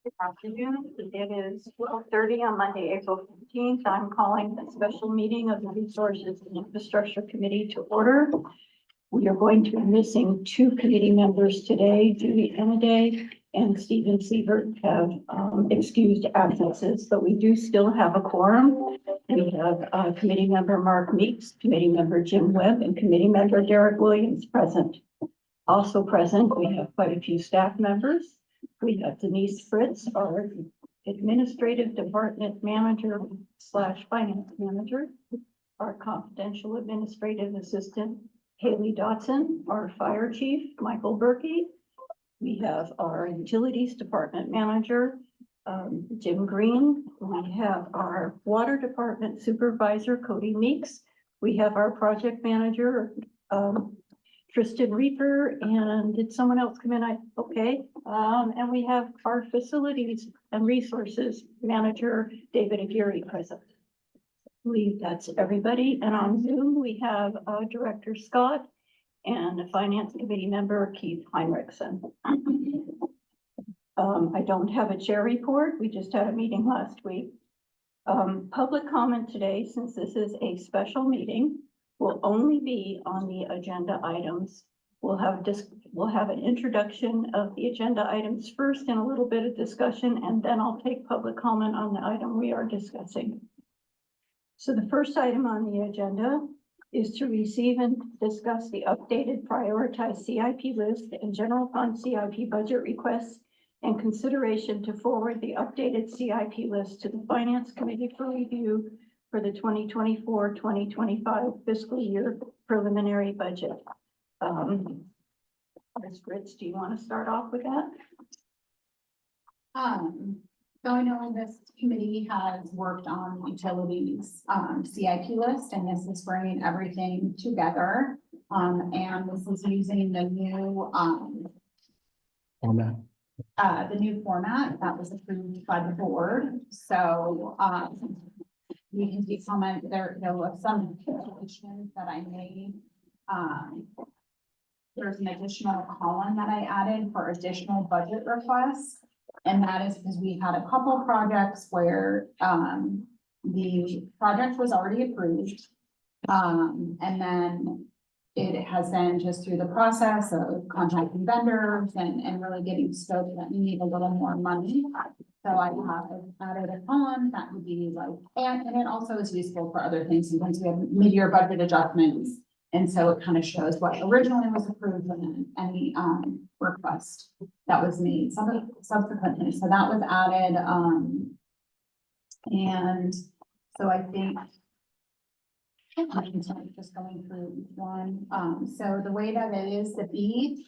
Good afternoon. It is 12:30 on Monday, April 15th. I'm calling the special meeting of the Resources and Infrastructure Committee to order. We are going to be missing two committee members today. Judy Enaday and Stephen Siebert have excused absences, but we do still have a quorum. We have committee member Mark Meeks, committee member Jim Webb, and committee member Derek Williams present. Also present, we have quite a few staff members. We have Denise Fritz, our administrative department manager / finance manager, our confidential administrative assistant, Haley Dotson, our fire chief, Michael Berkey. We have our utilities department manager, Jim Green. We have our water department supervisor, Cody Meeks. We have our project manager, Tristan Reaper, and did someone else come in? And we have our facilities and resources manager, David Aguirre, present. I believe that's everybody. And on Zoom, we have Director Scott and a finance committee member, Keith Heinrichsen. I don't have a chair report. We just had a meeting last week. Public comment today, since this is a special meeting, will only be on the agenda items. We'll have an introduction of the agenda items first and a little bit of discussion, and then I'll take public comment on the item we are discussing. So the first item on the agenda is to receive and discuss the updated prioritized CIP list and general fund CIP budget requests and consideration to forward the updated CIP list to the Finance Committee for review for the 2024-2025 fiscal year preliminary budget. Ms. Fritz, do you want to start off with that? So I know this committee has worked on utilities CIP list, and this is bringing everything together. And this is using the new format. The new format that was approved by the board. So you can see comment there was some additions that I made. There's an additional column that I added for additional budget requests. And that is because we had a couple projects where the project was already approved. And then it has been just through the process of contacting vendors and really getting scoped that we need a little more money. So I have added a column that would be like, and it also is useful for other things. Sometimes we have mid-year budget adjustments. And so it kind of shows what originally was approved and then any request that was made subsequently. So that was added. And so I think I'm just going through each one. So the way that it is, the B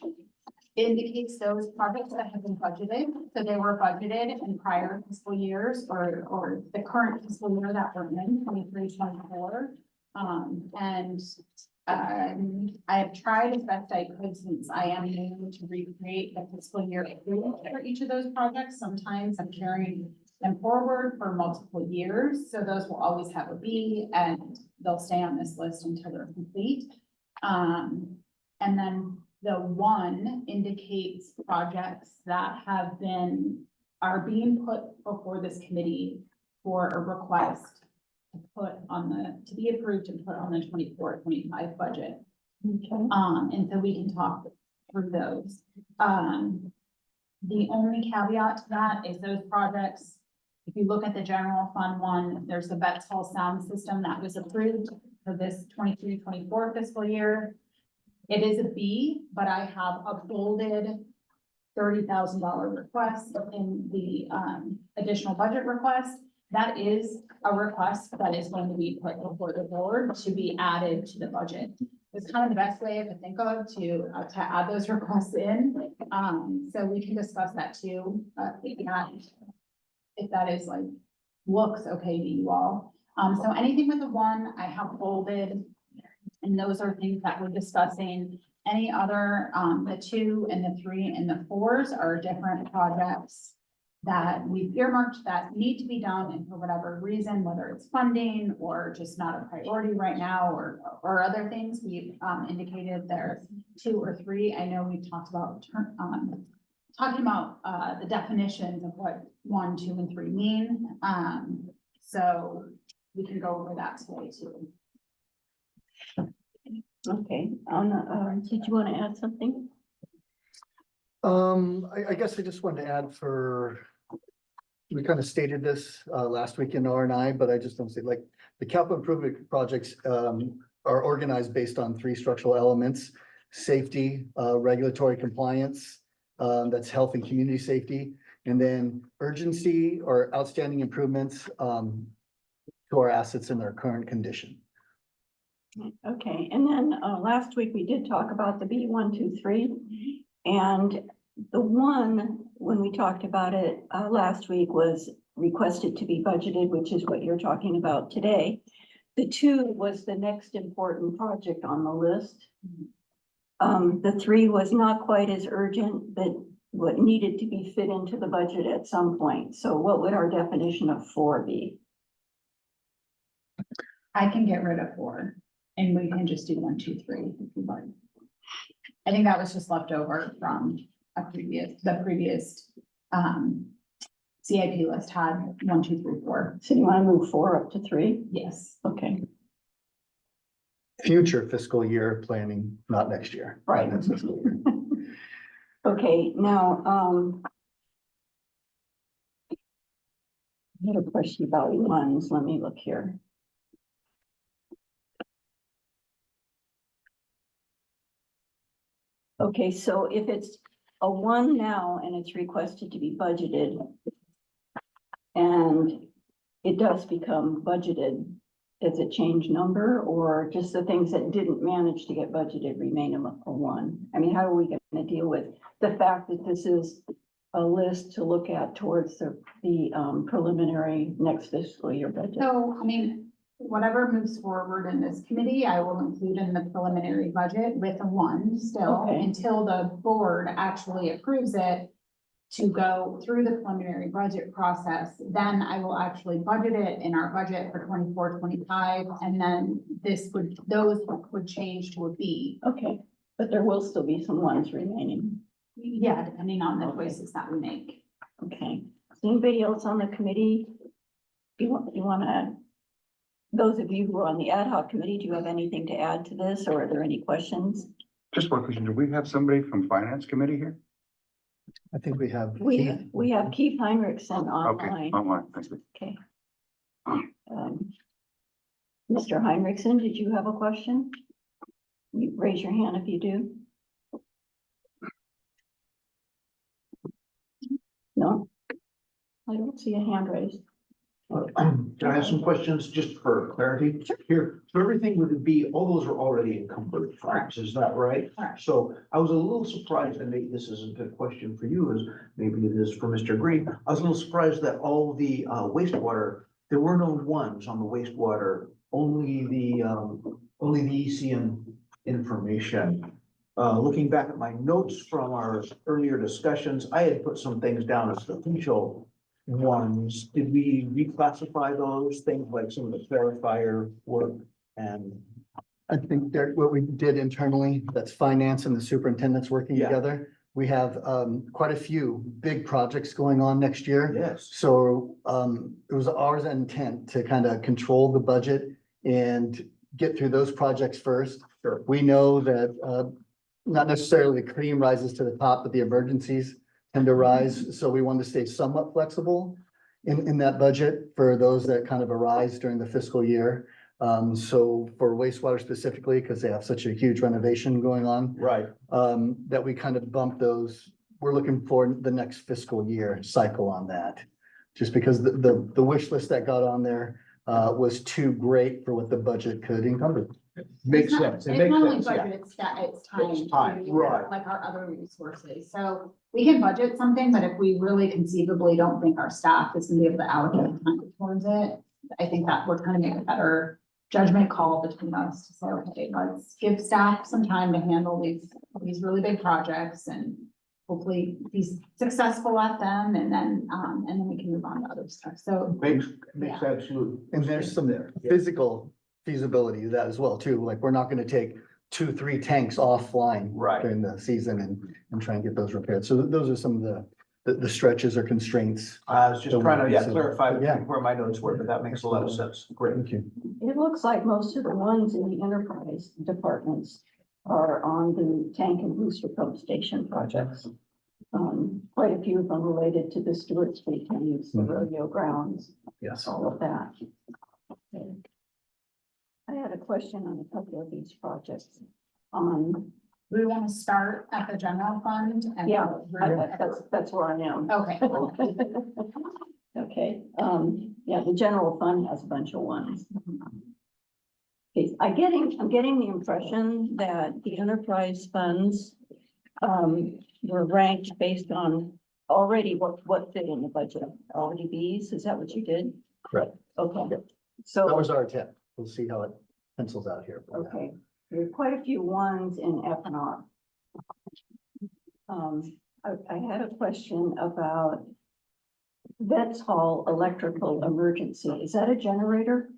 indicates those projects that have been budgeted. So they were budgeted in prior fiscal years or the current fiscal year that we're in, 23-24. I have tried as best I could, since I am new, to recreate the fiscal year for each of those projects. Sometimes I'm carrying them forward for multiple years, so those will always have a B and they'll stay on this list until they're complete. And then the 1 indicates projects that are being put before this committee for a request to be approved and put on the 24-25 budget. Okay. And so we can talk through those. The only caveat to that is those projects, if you look at the general fund one, there's the Betts Hall sound system that was approved for this 23-24 fiscal year. It is a B, but I have a bolded $30,000 request in the additional budget request. That is a request that is going to be put before the board to be added to the budget. It's kind of the best way I could think of to add those requests in. So we can discuss that too, if that is like, looks okay to you all. So anything with a 1, I have bolded, and those are things that we're discussing. Any other, the 2 and the 3 and the 4s are different projects that we've earmarked that need to be done, and for whatever reason, whether it's funding or just not a priority right now or other things, we've indicated there's 2 or 3. I know we've talked about talking about, the definitions of what 1, 2, and 3 mean. So we can go over that today too. Okay, did you want to add something? I guess I just wanted to add we kind of stated this, last week in R&I, but I just don't say, like, the capital improvement projects, are organized based on 3 structural elements: safety, regulatory compliance, that's health and community safety, and then urgency or outstanding improvements, to our assets in their current condition. Okay, and then last week we did talk about the B 1, 2, 3. And the one, when we talked about it last week, was requested to be budgeted, which is what you're talking about today. The 2 was the next important project on the list. The 3 was not quite as urgent, but what needed to be fit into the budget at some point. So what would our definition of 4 be? I can get rid of 4 and we can just do 1, 2, 3 if you like. I think that was just left over from the previous CIP list had 1, 2, 3, 4. So you want to move 4 up to 3? Yes. Okay, Future fiscal year planning, not next year. right. Next fiscal year. Okay, now, I had a question about ones. Let me look here. Okay, so if it's a 1 now and it's requested to be budgeted, and it does become budgeted, does it change number, or just the things that didn't manage to get budgeted remain a 1? I mean, how are we going to deal with the fact that this is a list to look at towards the preliminary next fiscal year budget? So, I mean, whatever moves forward in this committee, I will include in the preliminary budget with a 1 still Okay. until the board actually approves it to go through the preliminary budget process. Then I will actually budget it in our budget for 24, 25, and then those would change to a B. Okay, but there will still be some 1s remaining. Yeah, depending on the choices that we make. Okay, is anybody else on the committee? You want to, those of you who are on the ad hoc committee, do you have anything to add to this, or are there any questions? Just one question. Do we have somebody from finance committee here? I think we have. We have Keith Heinrichsen Okay, online. online, thank you. Okay. Mr. Heinrichsen, did you have a question? You raise your hand if you do. No? I don't see a hand raised. Can I have some questions just for clarity? Here, so everything would be, all those are already encumbered funds, is that right? Correct. So I was a little surprised, and maybe this isn't a question for you, as maybe it is for Mr. Green. I was a little surprised that all the wastewater, there were no 1s on the wastewater, only the ECM information. Looking back at my notes from our earlier discussions, I had put some things down as potential 1s. Did we reclassify those things, like some of the clarifier work? And I think that what we did internally, that's finance and the superintendent's working Yeah. together. We have quite a few big projects going on next year. yes, So it was our intent to kind of control the budget and get through those projects first. sure. We know that not necessarily the cream rises to the top, but the emergencies tend to rise. So we want to stay somewhat flexible in that budget for those that kind of arise during the fiscal year. So for wastewater specifically, because they have such a huge renovation going on, Right. that we kind of bump those. We're looking for the next fiscal year cycle on that. Just because the wish list that got on there was too great for what the budget could encumber. Makes It's not- sense. It It's makes not only sense, yeah. budget, it's time. It's time, to, right. Like our other resources. So we can budget something, but if we really conceivably don't think our staff is gonna be able to allocate time towards it, I think that would kind of make a better judgment call between us to say, okay, let's give staff some time to handle these really big projects and hopefully be successful at them, and then we can move on to other stuff. So Makes Yeah. absolute. And there's some there. Yeah. physical feasibility of that as well too. Like, we're not gonna take 2-3 tanks offline. Right. During the season and try and get those repaired. So those are some of the stretches or constraints. I was just trying to, clarify Yeah. where my notes were, but that makes a lot of sense. Great. Thank you. It looks like most of the ones in the enterprise departments are on the tank and booster pump station projects. Quite a few of them related to the Stewart Street tanks, the Mhm. rodeo grounds, Yes. all of that. I had a question on a couple of these projects. We want to start at the general fund and. Yeah, that's where I am. Okay. Okay, yeah, the general fund has a bunch of ones. Okay, I'm getting the impression that the enterprise funds, were ranked based on already what fit in the budget, already these, is that what you did? Correct. Okay, That so, was our attempt. We'll see how it pencils out here. okay, there are quite a few ones in F and R. I had a question about Vets Hall electrical emergency. Is that a generator?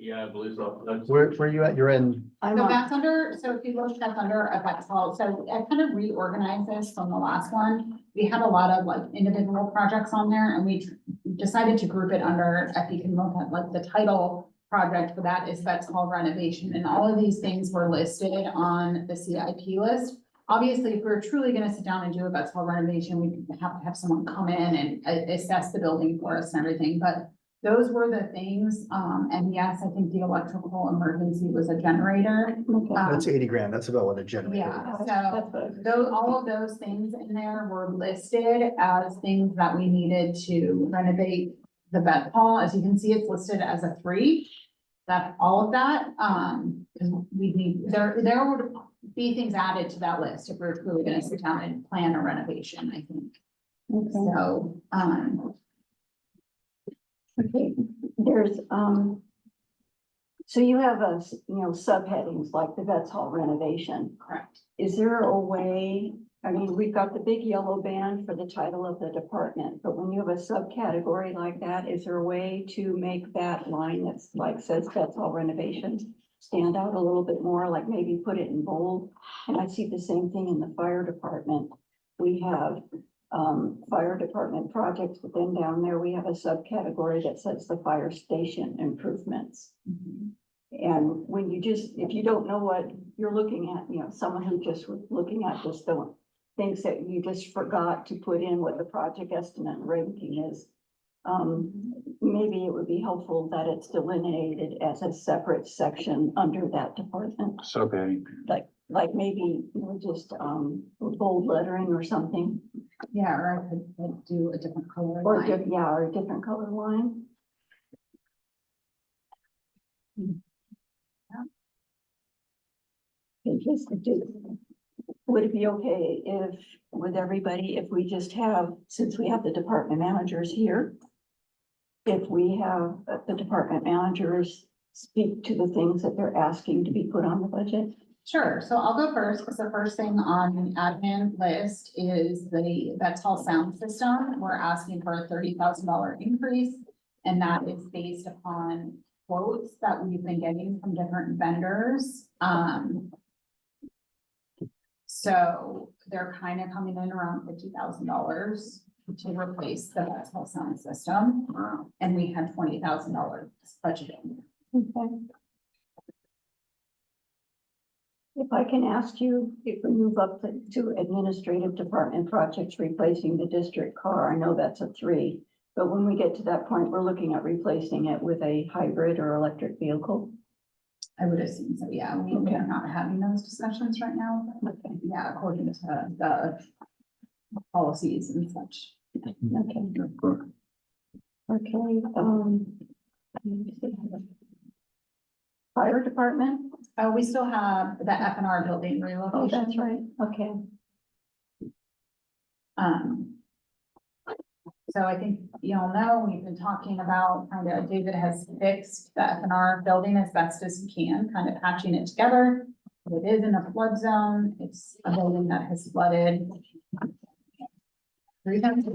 Yeah, I believe so. That's- Where you at? You're in, I'm So on, that's under, so if you look, that's under a Vets Hall. So I kind of reorganized this from the last one. We had a lot of like individual projects on there and we decided to group it under, if you can look at like the title project for that is Vets Hall renovation. And all of these things were listed on the CIP list. Obviously, if we're truly gonna sit down and do a Vets Hall renovation, we have to have someone come in and assess the building for us and everything, but those were the things, and yes, I think the electrical emergency was a generator. okay. that's 80 grand. That's about what a generator Yeah, is. so That's what I- those, all of those things in there were listed as things that we needed to renovate the vet hall. As you can see, it's listed as a 3. That's all of that, because we need, there would be things added to that list if we're truly gonna sit down and plan a renovation, I think. Okay. So, Okay, there's, so you have subheadings like the Vets Hall renovation. correct. Is there a way, I mean, we've got the big yellow band for the title of the department, but when you have a subcategory like that, is there a way to make that line that's like says Vets Hall renovation stand out a little bit more, like maybe put it in bold? And I see the same thing in the fire department. We have fire department projects, but then down there, we have a subcategory that says the fire station improvements. And when you if you don't know what you're looking at, someone who just was looking at this thinks that you just forgot to put in what the project estimate ranking is. Maybe it would be helpful that it's delineated as a separate section under that department, Subheading. like maybe just bold lettering or something. Yeah, or I could do a different color. Or, line. or a different color line. Okay, would it be okay with everybody, if we just have, since we have the department managers here, if we have the department managers speak to the things that they're asking to be put on the budget? Sure, so I'll go first, because the first thing on the admin list is the Vets Hall sound system. We're asking for a $30,000 increase, and that is based upon quotes that we've been getting from different vendors. So they're kind of coming in around $50,000 to replace the Vets Hall sound system, and we had $20,000 budgeted. Okay. If I can ask you, if we move up to administrative department projects replacing the district car, I know that's a 3. But when we get to that point, we're looking at replacing it with a hybrid or electric vehicle. I would assume so, yeah, we are not having those discussions right now, but Okay, yeah, according to the policies and such. okay, okay, fire department? Oh, we still have the F and R building Oh, relocation. that's right, okay. So I think you all know, we've been talking about kind of, David has fixed the F and R building as best as he can, kind of patching it together. It is in a flood zone. It's a building that has flooded 3 times.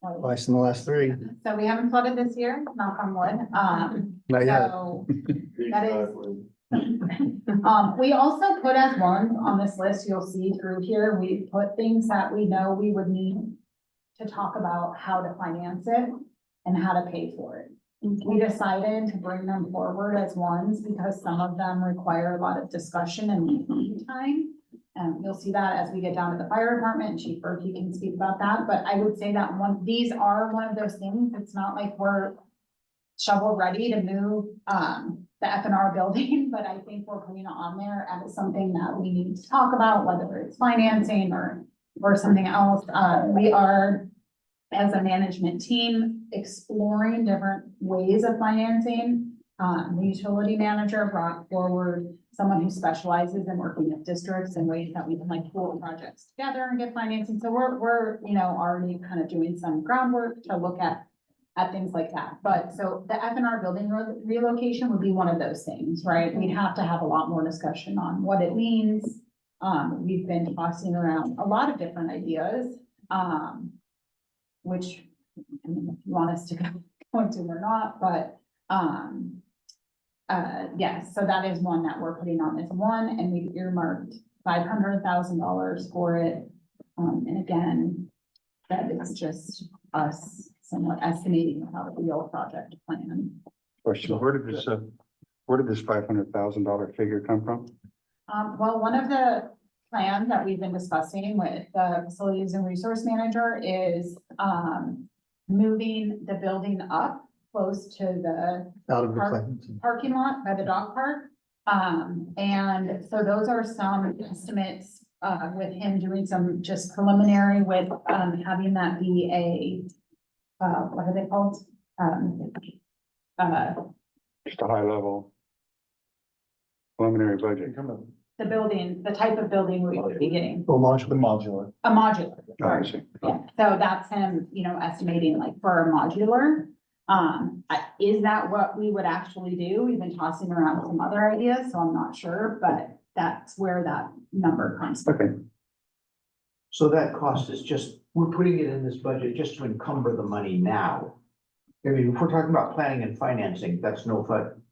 Twice in the last 3. So we haven't flooded this year, knock on wood. Not yet. So that is. We also put as one on this list, you'll see through here, we put things that we know we would need to talk about how to finance it and how to pay for it. We decided to bring them forward as ones because some of them require a lot of discussion and time. And you'll see that as we get down to the fire department, Chief Berkey can speak about that, but I would say that these are one of those things, it's not like we're shovel ready to move, the F&R building, but I think we're putting it on there as something that we need to talk about, whether it's financing or something else. We are, as a management team, exploring different ways of financing. The utility manager brought forward someone who specializes in working with districts and ways that we can like pull projects together and get financing. So we're, you know, already kind of doing some groundwork to look at things like that. But so the F&R building relocation would be one of those things, right? We'd have to have a lot more discussion on what it means. We've been tossing around a lot of different ideas, which, I mean, if you want us to go into or not, but, yes, so that is one that we're putting on as one, and we've earmarked $500,000 for it. And again, that is just us somewhat estimating how the real project plan. Question, where did this $500,000 figure come from? Well, one of the plans that we've been discussing with the facilities and resource manager is, moving the building up close to the Out of the Park- plan. parking lot by the dog park. And so those are some estimates, with him doing some just preliminary with, having that be a, what are they called? Just a high level preliminary budget. The building, the type of building we would be getting, Modular. a modular. Oh, I see. Yeah, so that's him, you know, estimating like for a modular. Is that what we would actually do? We've been tossing around some other ideas, so I'm not sure, but that's where that number comes from. Okay, So that cost is just, we're putting it in this budget just to encumber the money now. I mean, if we're talking about planning and financing, that's no fun,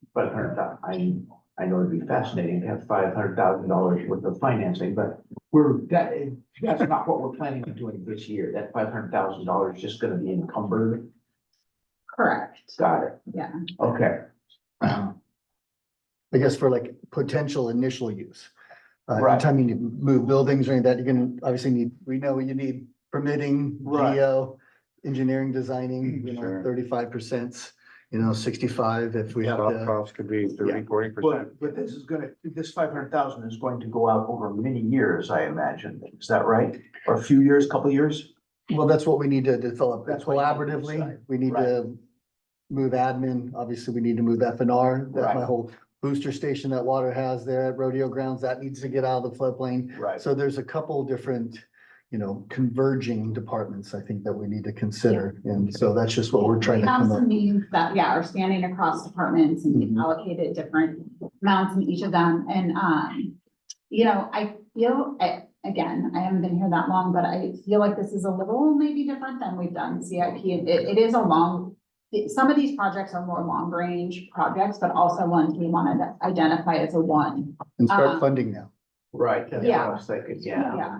I know it'd be fascinating to have $500,000 worth of financing, but that's not what we're planning on doing this year. That $500,000 is just gonna be encumbered. Correct, Got it. yeah. Okay. I guess for like potential initial use. Right. Anytime you move buildings or anything that, you're gonna obviously need, we know you need permitting, Right. geo, engineering, designing, Sure. 35%, 65 if we have soft to. costs could be 30-40%. But this 500,000 is going to go out over many years, I imagine. Is that right? Or a few years, couple years? Well, that's what we need to develop That's what you need to collaboratively. decide. We need Right. to move admin. Obviously, we need to move F&R. That my Right. whole booster station that water has there at rodeo grounds, that needs to get out of the floodplain. Right. So there's a couple different, converging departments, I think, that we need to consider. And so that's just what we're trying We to have come up. some needs that, yeah, are standing across departments and we've Mhm. allocated different amounts in each of them. And, I feel, again, I haven't been here that long, but I feel like this is a little maybe different than we've done CIP. It is some of these projects are more long range projects, but also ones we want to identify as a one. And start funding now. Right. That's what I was thinking, yeah. Yeah.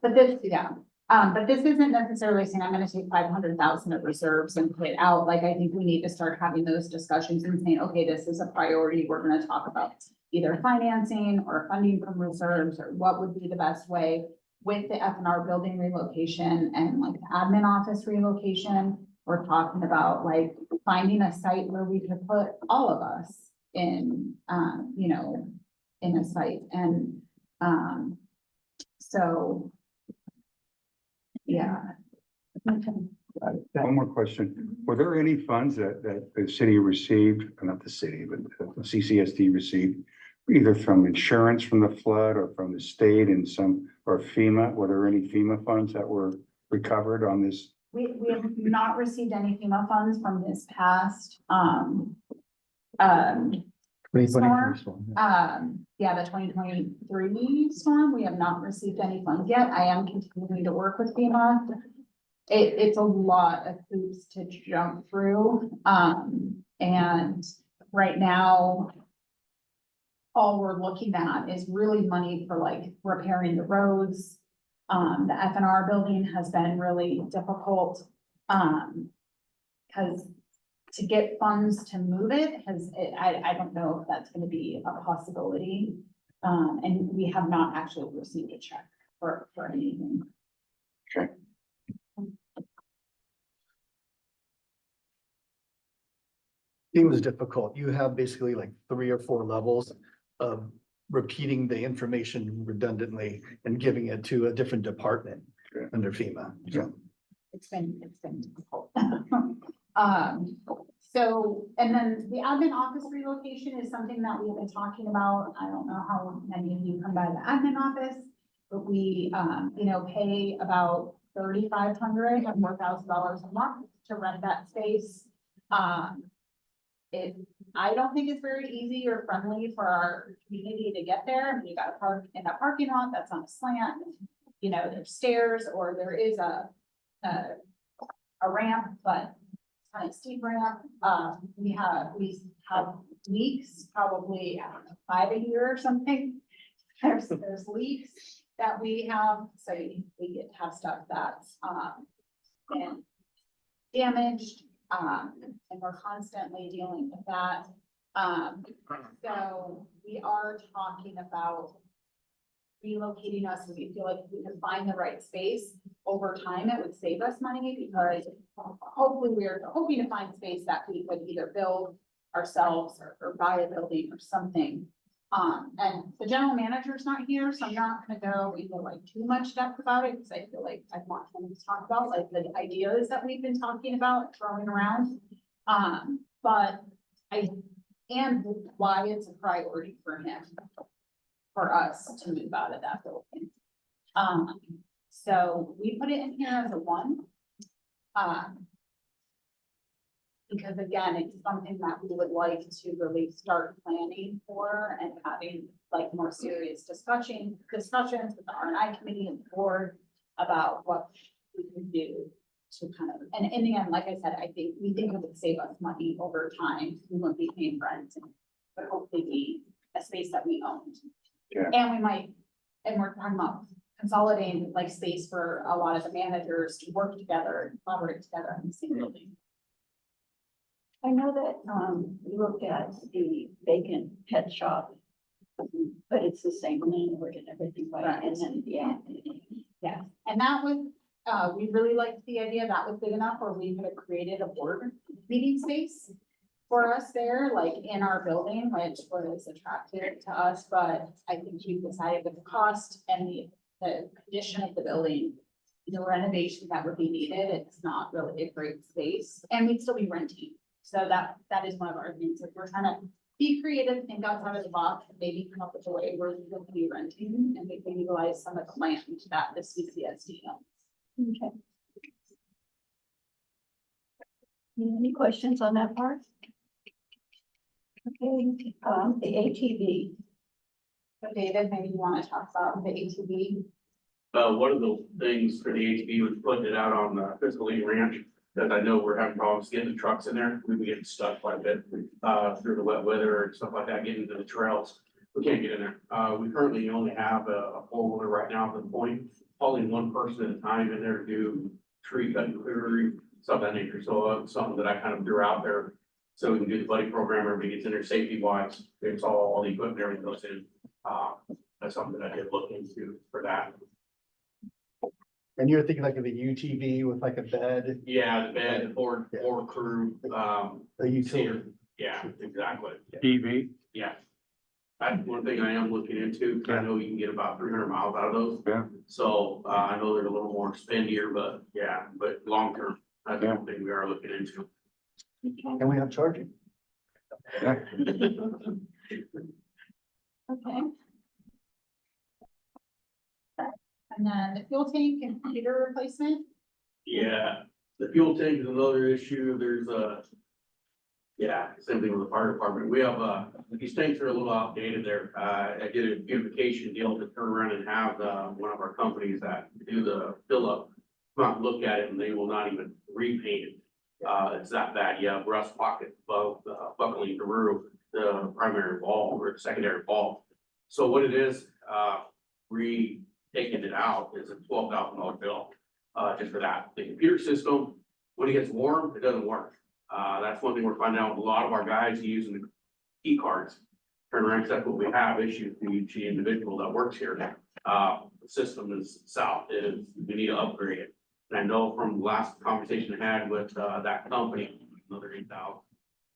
But this isn't necessarily saying I'm gonna take 500,000 of reserves and put it out. Like, I think we need to start having those discussions and saying, okay, this is a priority. We're gonna talk about either financing or funding from reserves, or what would be the best way with the F&R building relocation and like the admin office relocation. We're talking about like finding a site where we could put all of us in, in a site. And, so, yeah. One more question. Were there any funds that the city received, not the city, but the CCSD received, either from insurance from the flood or from the state and or FEMA? Were there any FEMA funds that were recovered on this? We have not received any FEMA funds from this past, 2023 storm, yeah. the 2023 storm. We have not received any funds yet. I am continuing to work with FEMA it's a lot of hoops to jump through. And right now, all we're looking at is really money for like repairing the roads. The FNR building has been really difficult. Cause to get funds to move it I don't know if that's gonna be a possibility. And we have not actually received a check for anything. Seems difficult. You have basically like 3 or 4 levels of repeating the information redundantly and giving it to a different department Okay. under FEMA. So, It's been difficult. So, and then the admin office relocation is something that we've been talking about. I don't know how many of you come by the admin office, but we, pay about $3,500 and $4,000 a month to rent that space. I don't think it's very easy or friendly for our community to get there. I mean, you gotta park in that parking lot that's on a slant. There's stairs or there is a ramp, but it's kind of steep ramp. We have leaks, probably, I don't know, 5 a year or something. There's leaks that we have, so we get to have stuff that's, been damaged. And we're constantly dealing with that. So we are talking about relocating us, and we feel like if we can find the right space over time, it would save us money because hopefully we're hoping to find space that we could either build ourselves or buy a building or something. And the general manager's not here, so I'm not gonna go into like too much depth about it because I feel like I want him to talk about like the ideas that we've been talking about throwing around. But and why it's a priority for him, for us to move out of that building. So we put it in here as a 1. Because again, it's something that we would like to really start planning for and having like more serious discussions with the R&I committee and the board about what we can do to kind of, and in the end, like I said, we think it would save us money over time. We won't be paying rent, but hopefully be a space that we owned. Yeah. And we might, and we're talking about consolidating like space for a lot of the managers to work together and collaborate together in the same building. I know that, we looked at the vacant pet shop, but it's the same landlord and everything, right? Right. And then, yeah. Yeah, and that was, we really liked the idea that was big enough where we could have created a board meeting space for us there, like in our building, which was attractive to us, but I think we decided with the cost and the condition of the building, the renovation that would be needed, it's not really a great space, and we'd still be renting. So that is one of our things, if we're trying to be creative, think outside of the box, and maybe come up with a way where we will be renting and we can utilize some of the land that the CCSD owns. Okay. Any questions on that part? Okay, the ATV. So David, maybe you want to talk about the ATV? One of the things for the ATV was putting it out on the Fiscal Aid Ranch, because I know we're having problems getting the trucks in there. We've been getting stuck quite a bit, through the wet weather and stuff like that, getting into the trails. We can't get in there. We currently only have a four-wheeler right now at the point, hauling one person at a time in there to do tree cutting, clearing, stuff of that nature. So something that I kind of threw out there, so we can do the buddy program, everybody gets in there safety wise, it's all the equipment, everything goes in. That's something that I did look into for that. and you're thinking like of a UTV with like a bed, Yeah, the bed, the board crew, a utility. yeah, exactly. EV, Yeah. That's one thing I am looking into, 'cause I know you can get about 300 miles out of those. Yeah. So, I know they're a little more spendier, but yeah, but long term, that's Yeah. one thing we are looking into. And we have charging. yeah, Okay, And then the fuel tank and computer replacement. Yeah, the fuel tank is another issue, there's yeah, same thing with the fire department, we have, these tanks are a little outdated there, I did a beautification deal to turn around and have, one of our companies that do the fill up. not look at it and they will not even repaint it. It's that bad. You have rust pockets above, buckling through the primary wall or the secondary wall. So what it is, taking it out is a $12,000 bill, just for that. The computer system, when it gets warm, it doesn't work. That's one thing we're finding out. A lot of our guys using the key cards. Turn around, that's what we have issues with each individual that works here. The system is south, we need to upgrade it. And I know from the last conversation I had with, that company, another 8,000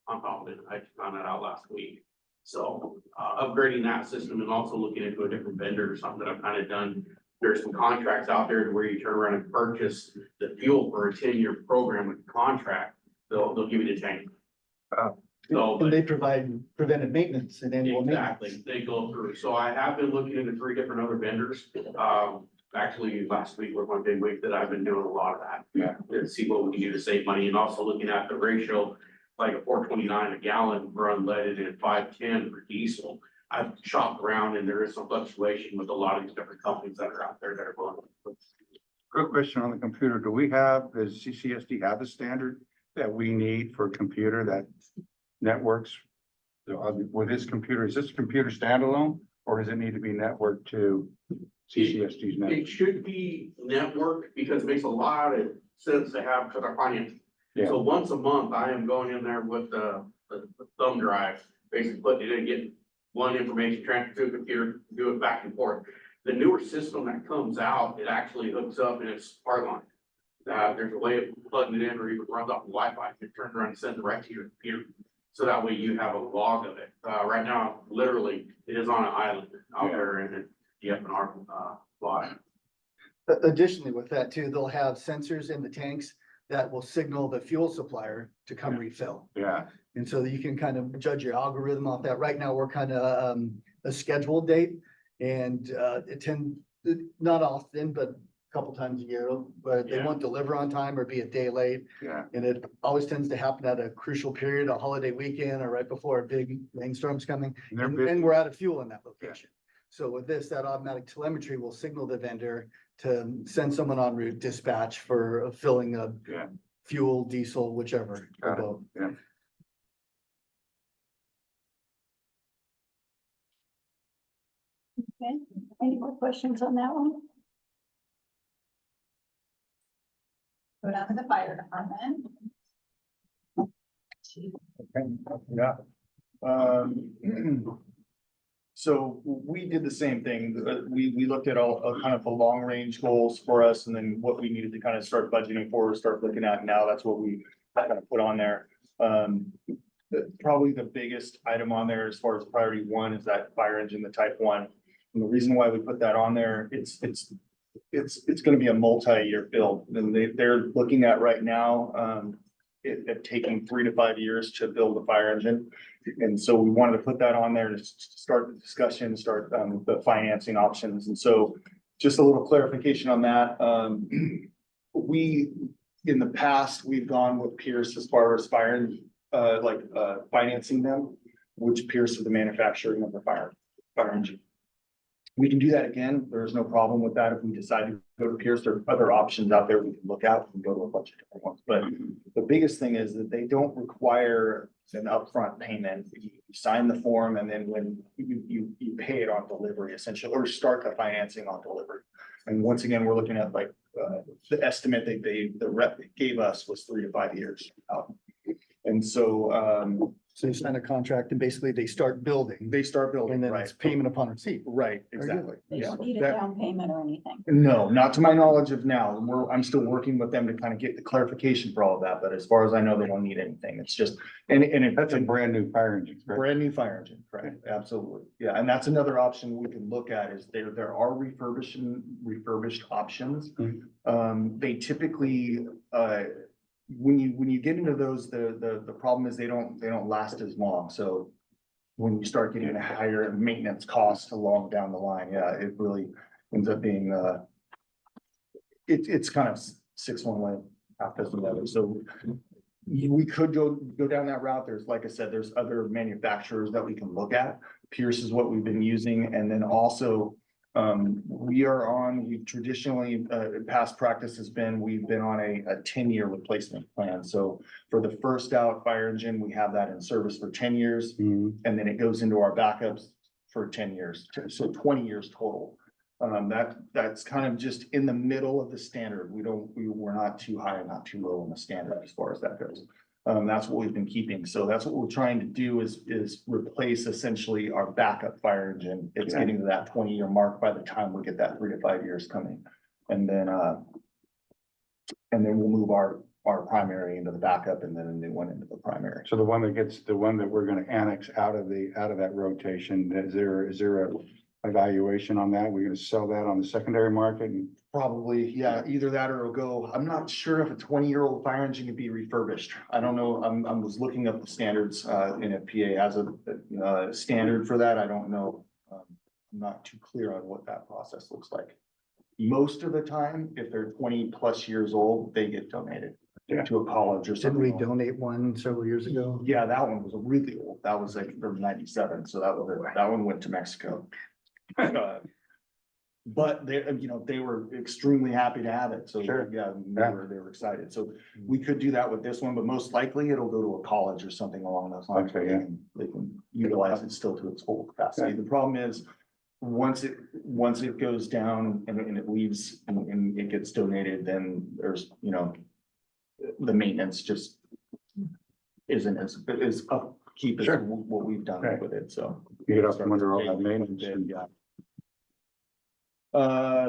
on top of it. I found that out last week. So, upgrading that system and also looking into a different vendor or something that I've kind of done. There's some contracts out there where you turn around and purchase the fuel for a 10-year program with contract. They'll give you the tank. So, And they provide preventive maintenance and annual maintenance. exactly, they go through. So I have been looking into 3 different other vendors. Actually, last week was one big week that I've been doing a lot of that. Yeah. To see what we can do to save money and also looking at the ratio, like a 4.29 a gallon for unleaded and 5.10 for diesel. I've shopped around and there is some fluctuation with a lot of these different companies that are out there that are going. Quick question on the computer. Does CCSD have a standard that we need for a computer that networks? With this computer, is this computer standalone or does it need to be networked to CCSD's network? It should be networked because it makes a lot of sense to have, because our finance. Yeah. So once a month, I am going in there with the thumb drive, basically putting it in, getting one information transfer to a computer, do it back and forth. The newer system that comes out, it actually hooks up and it's part line. There's a way of plugging it in or even runs off the Wi-Fi, it turns around and sends it right to your computer. So that way you have a log of it. Right now, literally, it is on an island out there in the FNR lot. Additionally, with that too, they'll have sensors in the tanks that will signal the fuel supplier to come refill. Yeah, And so you can kind of judge your algorithm off that. Right now, we're kind of a scheduled date and not often, but a couple times a year, but they Yeah. won't deliver on time or be a day late. yeah. And it always tends to happen at a crucial period, a holiday weekend or right before a big rainstorm's coming. And they're And busy. we're out of fuel in that location. So with this, that automatic telemetry will signal the vendor to send someone en route dispatch for filling a Yeah. fuel, diesel, whichever. or Got it. both. Yeah. Okay, any more questions on that one? Go down to the fire department. Yeah. So we did the same thing. We looked at all kind of the long range goals for us and then what we needed to kind of start budgeting for, start looking at now. That's what we kind of put on there. Probably the biggest item on there as far as priority 1 is that fire engine, the type 1. And the reason why we put that on there, it's gonna be a multi-year build. And they're looking at right now, it taking 3 to 5 years to build a fire engine. And so we wanted to put that on there to start the discussion, start the financing options. And so just a little clarification on that. In the past, we've gone with Pierce as far as financing them, which Pierce is the manufacturing of the fire engine. We can do that again. There's no problem with that. If we decide to go to Pierce, there are other options out there we can look at. We can go to a bunch of different ones. But the biggest thing is that they don't require an upfront payment. You sign the form and then when you pay it on delivery essentially, or start the financing on delivery. And once again, we're looking at the estimate that the rep gave us was 3 to 5 years out. And so, So you sign a contract and basically they start building. they start building, And then right? it's payment upon receipt. Right, Very exactly. They Yeah. don't need a That- down payment or anything. No, not to my knowledge of now. I'm still working with them to kind of get the clarification for all of that, but as far as I know, they don't need anything. It's just, That's a brand new fire engine, correct? brand new fire engine, correct? Absolutely. Yeah, and that's another option we can look at is there are refurbished options. They typically, when you get into those, the problem is they don't last as long. So when you start getting a higher maintenance costs along down the line, yeah, it really ends up being, it's kind of 6 one way, half dozen the other. So we could go down that route. There's, like I said, there's other manufacturers that we can look at. Pierce is what we've been using. And then also, We've traditionally, past practice has been, we've been on a 10-year replacement plan. So for the first out fire engine, we have that in service for 10 years. Mhm. And then it goes into our backups for 10 years, so 20 years total. That's kind of just in the middle of the standard. We're not too high and not too low in the standard as far as that goes. That's what we've been keeping. So that's what we're trying to do is replace essentially our backup fire engine. It's Yeah. getting to that 20-year mark by the time we get that 3 to 5 years coming. And then we'll move our primary into the backup and then a new one into the primary. So the one that we're gonna annex out of that rotation, is there a evaluation on that? We're gonna sell that on the secondary market and Probably, yeah, either that or it'll go, I'm not sure if a 20-year-old fire engine can be refurbished. I don't know, I was looking up the standards, and if PA has a standard for that, I don't know. I'm not too clear on what that process looks like. Most of the time, if they're 20+ years old, they get donated Yeah. to a college or Didn't something. we donate one several years ago? Yeah, that one was really old. That was like from 97, so that one went to Mexico. But they were extremely happy to have it, so Sure. yeah, Yeah. they were excited, so we could do that with this one, but most likely it'll go to a college or something along those lines. Okay, yeah. They can utilize it still to its full capacity. The problem is, once it goes down and it leaves and it gets donated, then there's, the maintenance just isn't as upkeep as Sure. what we've done Right. with it, so. you get up from under all that maintenance. Yeah.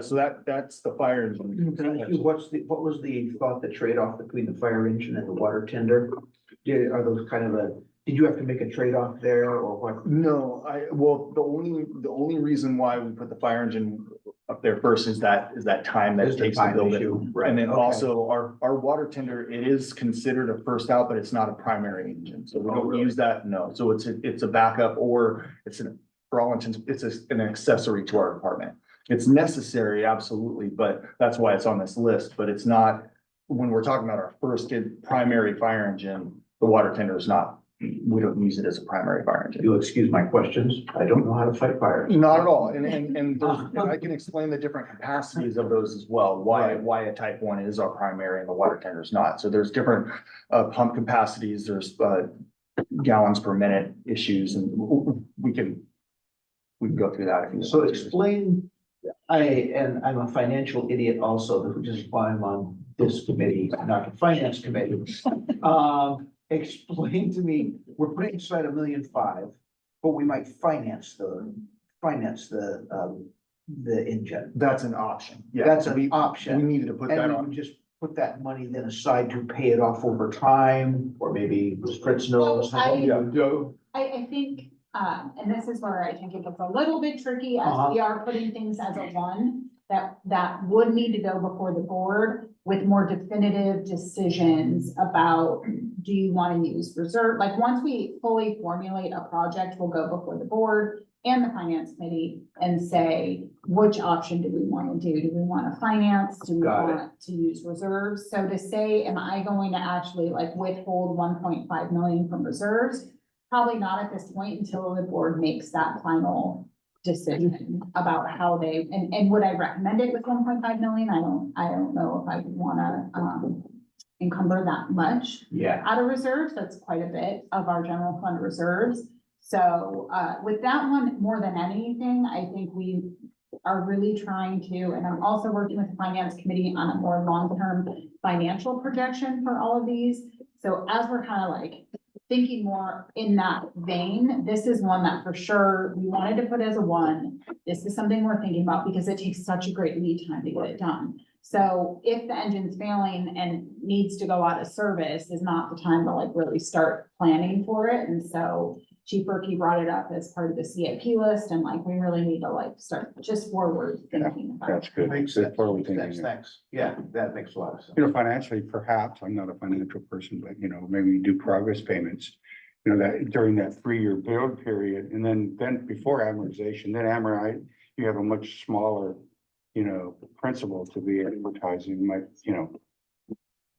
So that's the fire engine. Can I ask you, what was the thought, the trade-off between the fire engine and the water tender? Are those did you have to make a trade-off there or what? No, the only reason why we put the fire engine up there first is that time that Is it the takes to time build issue, it. right, And then okay. also our water tender, it is considered a first out, but it's not a primary engine, so we Oh, don't really? use that, no. So it's a backup or for all intents, it's an accessory to our department. It's necessary, absolutely, but that's why it's on this list, but it's not, when we're talking about our first primary fire engine, the water tender is not, we don't use it as a primary fire engine. You'll excuse my questions. I don't know how to fight fires. Not at all, and I can explain the different capacities of those as well, why a type 1 is our primary and the water tender is not. So there's different pump capacities, there's gallons per minute issues, and we can go through that if you want. So explain, I'm a financial idiot also, which is why I'm on this committee, not the finance committee. Explain to me, we're putting aside $1.5 million, but we might finance the engine. That's an option. Yeah, That's so an we option. needed to put that And we on. would just put that money then aside to pay it off over time, or maybe Fritz knows. So I- how to do. I think, and this is where I think it gets a little bit tricky as Uh-huh. we are putting things as a one that would need to go before the board with more definitive decisions about, do you want to use reserve? Like, once we fully formulate a project, we'll go before the board and the finance committee and say, which option do we want to do? Do we want to finance? Do we Got it. want to use reserves? So to say, am I going to actually like withhold 1.5 million from reserves? Probably not at this point until the board makes that final decision about how they, and would I recommend it with 1.5 million? I don't know if I would wanna, encumber that much Yeah, out of reserves. That's quite a bit of our general fund reserves. So, with that one, more than anything, I think we are really trying to, and I'm also working with the finance committee on a more long-term financial projection for all of these. So as we're kind of like thinking more in that vein, this is one that for sure we wanted to put as a one. This is something we're thinking about because it takes such a great lead time to get it done. So if the engine's failing and needs to go out of service is not the time to like really start planning for it. And so Chief Berkey brought it up as part of the CIP list, and like, we really need to like start just forward thinking about. That's good. makes Good sense. forward thinking. Thanks. Yeah, that makes a lot of sense. Financially, perhaps, I'm not a financial person, but maybe you do progress payments. That during that 3-year build period, and then before amortization, then you have a much smaller, principal to be advertising,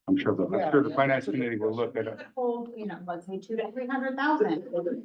I'm sure the finance committee will look at it. Hold, you know, let's say 200 to 300,000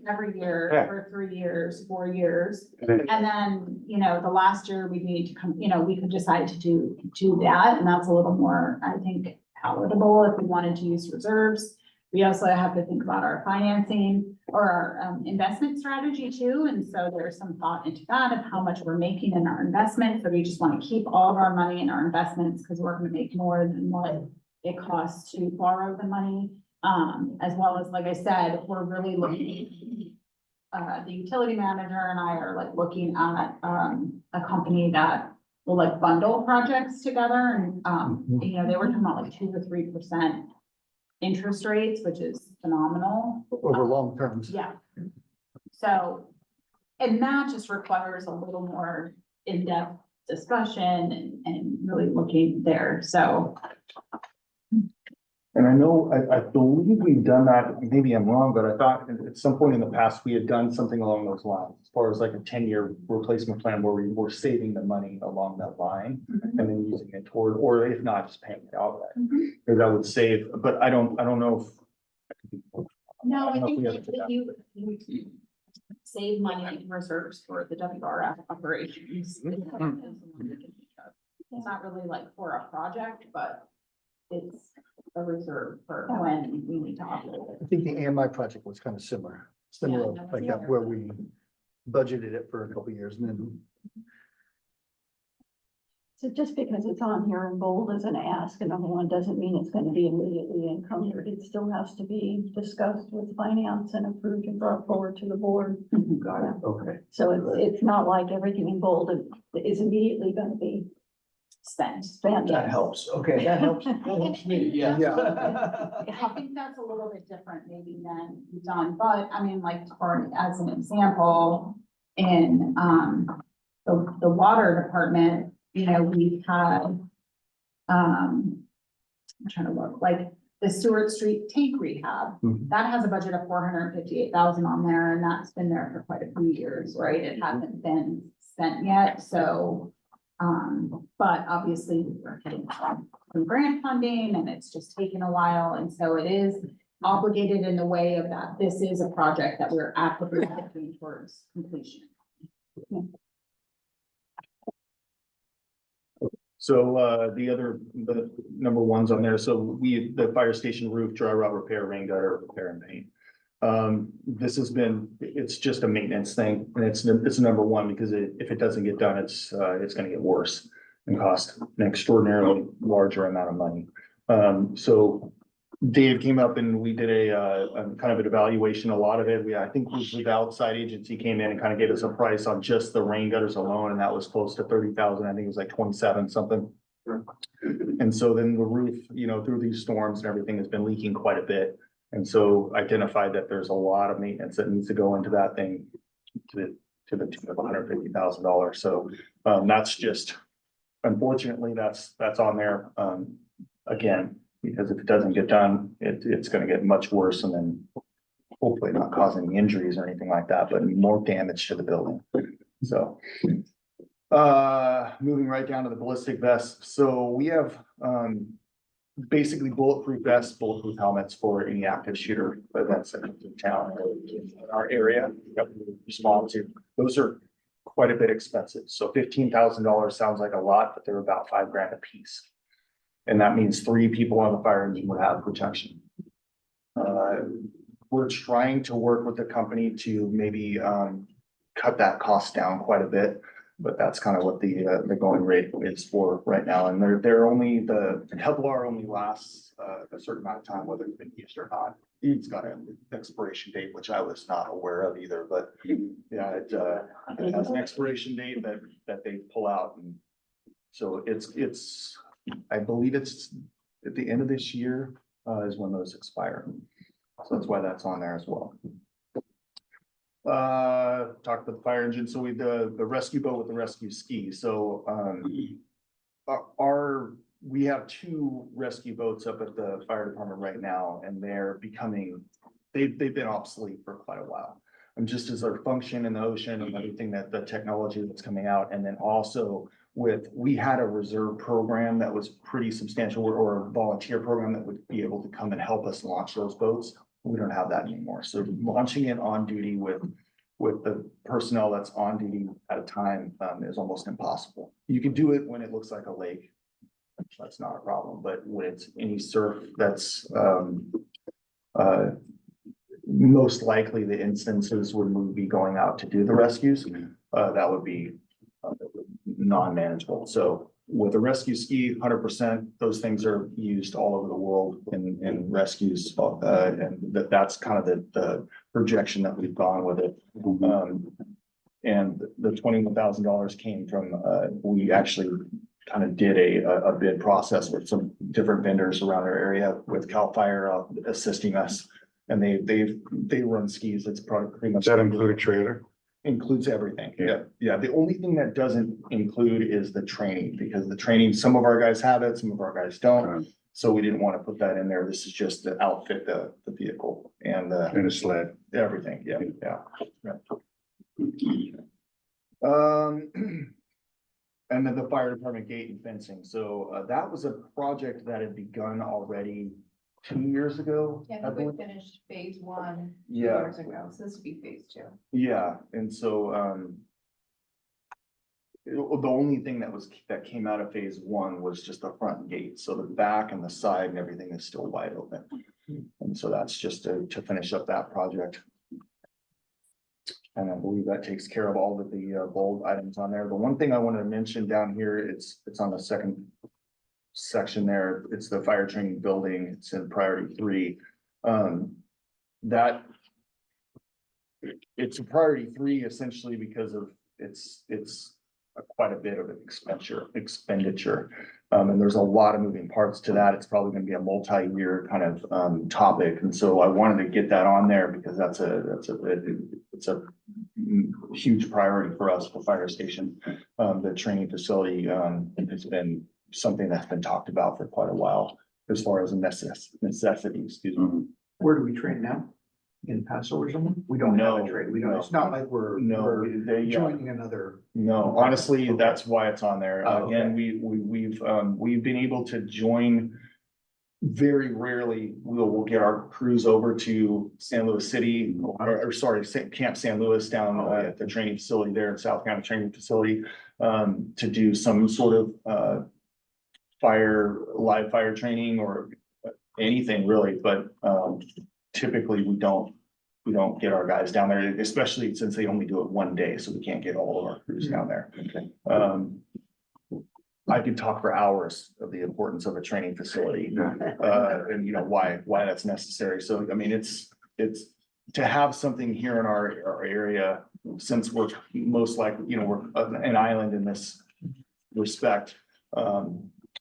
every year Yeah. for 3 years, 4 years. And then- And then, you know, the last year we need to come, you know, we could decide to do that, and that's a little more, I think, palatable if we wanted to use reserves. We also have to think about our financing or our investment strategy too, and so there's some thought into that of how much we're making in our investments. So we just want to keep all of our money in our investments because we're gonna make more than what it costs to borrow the money. As well as, like I said, we're really looking, the utility manager and I are like looking at, a company that will like bundle projects together and, you know, they were talking about like 2 to 3% interest rates, which is phenomenal. Over long terms. Yeah. So, and that just requires a little more in-depth discussion and really looking there, so. And I know, I believe we've done that, maybe I'm wrong, but I thought at some point in the past, we had done something along those lines. As far as like a 10-year replacement plan where we were saving the money along that line and then using it toward, or if not, just paying it outright. Because that would save, but I don't know if. No, I don't know if think we ever that did that. you save money in reserves for the WRF operations. It's not really like for a project, but it's a reserve for when we need to operate it. I think the AMI project was kind of similar, Yeah, like that was that, similar. where we budgeted it for a couple of years and then. So just because it's on here in bold as an ask, and number one, doesn't mean it's gonna be immediately encumbered. It still has to be discussed with finance and approved and brought forward to the board. Got it, okay. So it's not like everything in bold is immediately gonna be Spent. spent. That helps, okay, that helps me, yeah. I think that's a little bit different maybe than we've done, but I mean, like, for, as an example, in, the water department, you know, we've had, I'm trying to look, like, the Stewart Street tank rehab, Mhm. that has a budget of 458,000 on there, and that's been there for quite a few years, right? It hasn't been spent yet, so, but obviously we're getting some grant funding and it's just taken a while. And so it is obligated in the way of that. This is a project that we're actively working towards completion. So, the number one's on there, so the fire station roof, dry rot repair, rain gutter repair and paint. This has been, it's just a maintenance thing, and it's number one, because if it doesn't get done, it's gonna get worse and cost an extraordinarily larger amount of money. So Dave came up and we did a kind of an evaluation, a lot of it, I think the outside agency came in and kind of gave us a price on just the rain gutters alone, and that was close to 30,000, I think it was like 27 something. And so then the roof, you know, through these storms and everything has been leaking quite a bit. And so identified that there's a lot of maintenance that needs to go into that thing to the tune of $150,000. So, that's just, unfortunately, that's on there, again, because if it doesn't get done, it's gonna get much worse, and then hopefully not cause any injuries or anything like that, but more damage to the building. So, moving right down to the ballistic vests. So we have, basically bulletproof vests, bulletproof helmets for any active shooter events that come through town or in our area that we respond to. Those are quite a bit expensive. So $15,000 sounds like a lot, but they're about $5,000 a piece. And that means 3 people on the fire engine would have protection. We're trying to work with the company to maybe cut that cost down quite a bit. But that's kind of what the going rate is for right now, and they're only, the Kevlar only lasts a certain amount of time, whether it's been used or not. It's got an expiration date, which I was not aware of either, but yeah, it has an expiration date that they pull out, and so it's, I believe it's at the end of this year is when those expire. So that's why that's on there as well. Talked about the fire engine, so the rescue boat with the rescue ski, so we have 2 rescue boats up at the fire department right now, and they've been obsolete for quite a while. and just as our function in the ocean and everything that the technology that's coming out, and then also we had a reserve program that was pretty substantial, or a volunteer program that would be able to come and help us launch those boats. We don't have that anymore. So launching it on duty with the personnel that's on duty at a time, is almost impossible. You can do it when it looks like a lake. That's not a problem, but when it's any surf, that's, most likely the instances when we would be going out to do the rescues, that would be non-manageable. So with a rescue ski, 100%, those things are used all over the world in rescues. And that's kind of the projection that we've gone with it. And the $21,000 came from, we actually kind of did a bid process with some different vendors around our area, with CAL FIRE assisting us. And they run skis. It's probably pretty much. Does that include a trailer? Includes everything. Yeah. The only thing that doesn't include is the training, because the training, some of our guys have it, some of our guys don't. So we didn't want to put that in there. This is just to outfit the vehicle and And a sled. everything. Yeah. And then the fire department gate and fencing. So that was a project that had begun already 2 years ago. Yeah, I I think believe. we finished phase 1 Yeah. years ago, so this would be phase 2. Yeah, and so, the only thing that came out of phase 1 was just the front gate, so the back and the side and everything is still wide open. And so that's just to finish up that project. And I believe that takes care of all of the bold items on there. The one thing I wanted to mention down here, it's on the second section there, it's the fire training building, it's in priority 3. That it's a priority 3 essentially because of it's quite a bit of an expenditure. And there's a lot of moving parts to that. It's probably gonna be a multi-year kind of topic. And so I wanted to get that on there because it's a huge priority for us for fire station. The training facility has been something that's been talked about for quite a while as far as a necessity, excuse me. Where do we train now? In Paso or something? We don't have a train. We don't, it's not like we're joining another. No, honestly, that's why it's on there. Oh, okay. Again, we've been able to join. Very rarely we'll get our crews over to San Luis City or sorry, Camp San Luis down at the training facility there in South County Training Facility to do some sort of live fire training or anything really, but typically we don't get our guys down there, especially since they only do it one day, so we can't get all of our crews down there. Okay. I could talk for hours of the importance of a training facility, and you know, why that's necessary. So, I mean, it's to have something here in our area, since we're most likely, you know, we're an island in this respect.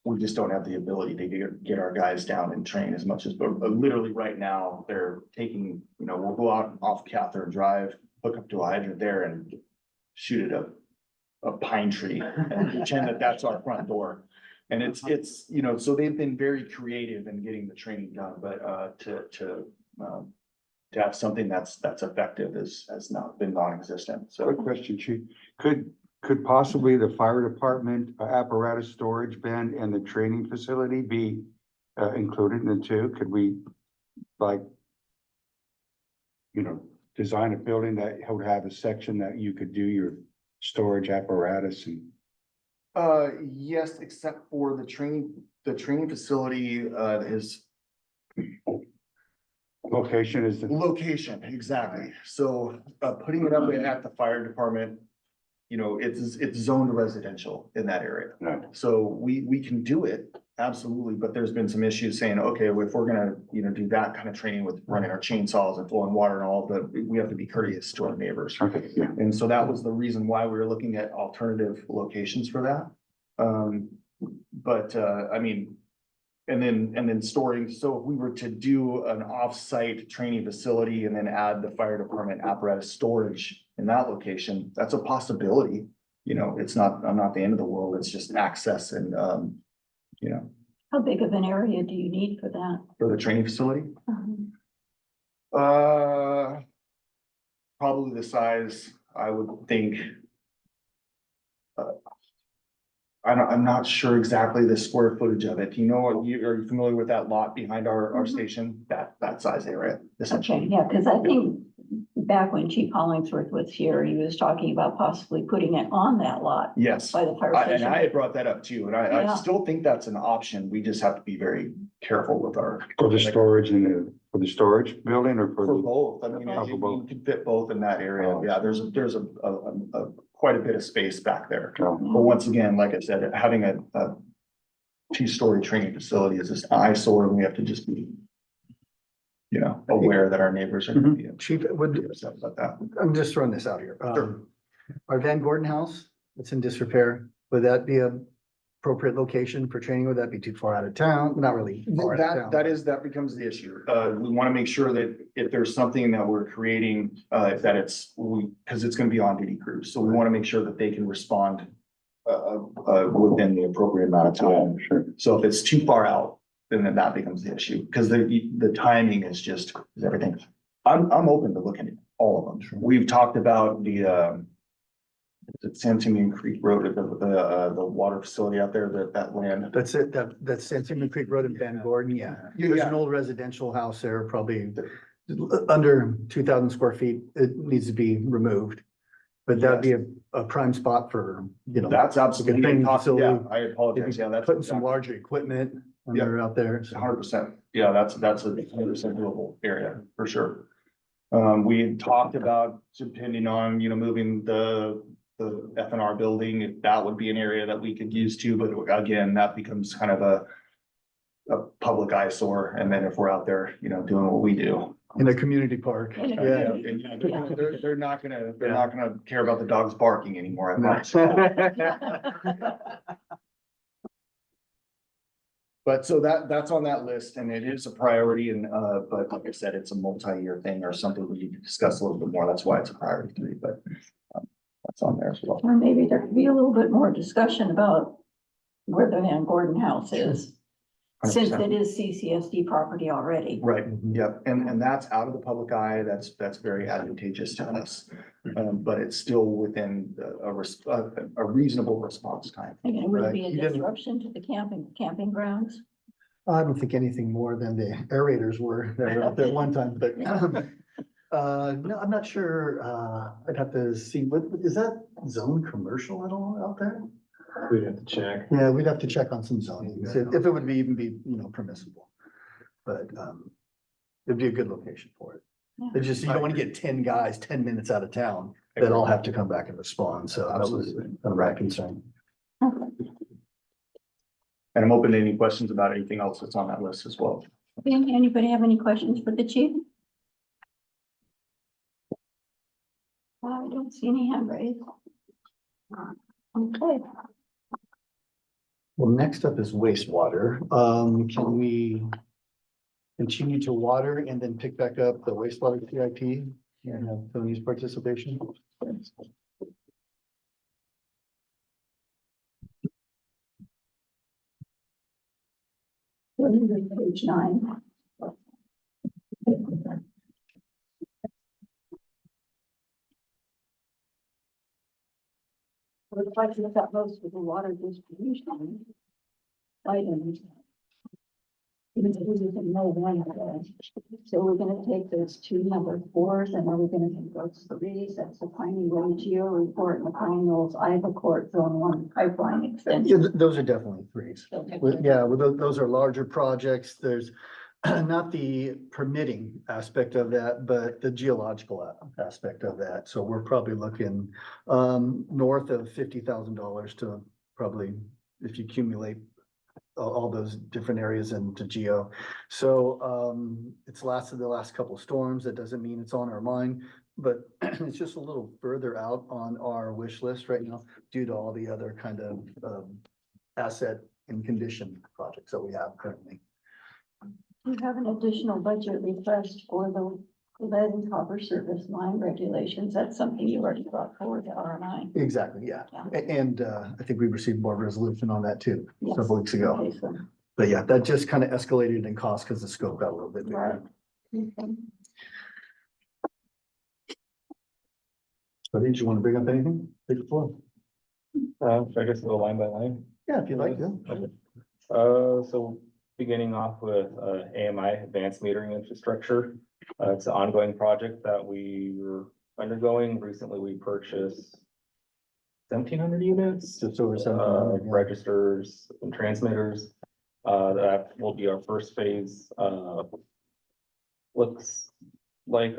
We just don't have the ability to get our guys down and train as much as, but literally right now, they're taking, you know, we'll go out off Catherine Drive, hook up to a hydrant there and shoot at a pine tree and pretend that that's our front door. And it's, you know, so they've been very creative in getting the training done, but to have something that's effective has not been non-existent. So Quick question, Chief. Could possibly the fire department apparatus storage bin and the training facility be included in the two? Could we like, you know, design a building that would have a section that you could do your storage apparatus and yes, except for the training facility is location is the, location, exactly. So putting it up at the fire department, you know, it's zoned residential in that area. no, So we can do it, absolutely, but there's been some issues saying, okay, well, if we're gonna, you know, do that kind of training with running our chainsaws and flowing water and all, but we have to be courteous to our neighbors. okay, yeah. And so that was the reason why we were looking at alternative locations for that. I mean, and then storing, so if we were to do an off-site training facility and then add the fire department apparatus storage in that location, that's a possibility. You know, it's not, I'm not the end of the world, it's just access and, you know, How big of an area do you need for that? for the training facility. Um, probably the size, I would think. I'm not sure exactly the square footage of it. Do you know, are you familiar with that lot behind our Mhm. station? That size area, Okay, essentially. yeah, because I think back when Chief Hollingsworth was here, he was talking about possibly putting it on that lot Yes, by the fire and I station. had brought that up too, and I Yeah. still think that's an option. We just have to be very careful with our. For the storage for the storage building or for For the? both, I mean, For you can fit both in that area. Oh. Yeah, there's a quite a bit of space back there. Oh, But once again, like I said, having a two-story training facility is just an eyesore, and we have to just be, you know, aware that our neighbors are gonna be Chief, would, upset about that. I'm just throwing this out here. Sure. Our Van Gordon house, it's in disrepair. Would that be a appropriate location for training? Would that be too far out of town? Not really. far out of town. That becomes the issue. We want to make sure that if there's something that we're creating, that because it's going to be on duty crews. So we want to make sure that they can respond within the appropriate amount of time. sure. So if it's too far out, then that becomes the issue, because the timing is everything. I'm open to looking at all of them. We've talked about the San Simeon Creek Road, the water facility out there, that land. That's it. That's San Simeon Creek Road in Van Gordon. Yeah. There's an old residential house there, probably under 2,000 square feet. It needs to be removed. But that'd be a prime spot for, you know. That's absolutely, training yeah, facility. I apologize, yeah, that's. Putting some larger equipment when Yeah. they're out there. so. 100%, yeah, that's a 100% doable area, for sure. We talked about depending on, moving the F&R building, if that would be an area that we could use too, but again, that becomes kind of a public eyesore, and then if we're out there, doing what we do. In a community park. In a Yeah. And, they're not gonna care about the dogs barking anymore, I promise. But so that's on that list, and it is a priority, but like I said, it's a multi-year thing or something we need to discuss a little bit more. That's why it's a priority to me, but that's on there as well. Or maybe there could be a little bit more discussion about where the Van Gordon house is, since 100%. it is CCSD property already. Right, yep, and that's out of the public eye, that's very advantageous to us. But it's still within a reasonable response time. And it would be a Right. You didn't- disruption to the camping grounds. I don't think anything more than the aerators were there out there one time, but no, I'm not sure. I'd have to see, what is that zone commercial at all out there? We'd have to check. Yeah, we'd have to check on some zoning, if it would even be, permissible. But it'd be a good location for it. Yeah. It's just, you don't want to get 10 guys 10 minutes out of town that all have to come back and respond, so that was a right concern. And I'm open to any questions about anything else that's on that list as well. Anybody have any questions for the chief? I don't see any hand raised. Okay, Well, next up is wastewater. Can we continue to water and then pick back up the wastewater CIP and have Tony's participation? we're moving to page 9. We're trying to look at most of the water distribution items. Even if we didn't know one of them. So we're gonna take those 2 number 4s, and then we're gonna take those 3s. That's the Piney Road Geo report and the Pine Knolls Iowa Court Zone 1 pipeline Yeah, extension. those are definitely 3s. Okay. Yeah, well, those are larger projects. There's not the permitting aspect of that, but the geological aspect of that. So we're probably looking north of $50,000 to probably, if you accumulate all those different areas into geo. So it's lasted the last couple of storms. That doesn't mean it's on our mind, but it's just a little further out on our wish list right now due to all the other kind of asset and condition projects that we have currently. We have an additional budget request for the lead and copper service line regulations. That's something you already brought forward to R&I. Exactly, yeah. Yeah. And I think we received board resolution on that too, Yes. several weeks ago. Okay, so, But yeah, that just kind of escalated in cost because the scope got a little bit right. bigger. Okay. But did you want to bring up anything? Take the floor. Should I just go line by line? Yeah, if you'd like to. So beginning off with, AMI, Advanced Metering Infrastructure. It's an ongoing project that we were undergoing. Recently, we purchased 1,700 units, Just over 700. yeah. registers and transmitters. That will be our first phase. Looks like,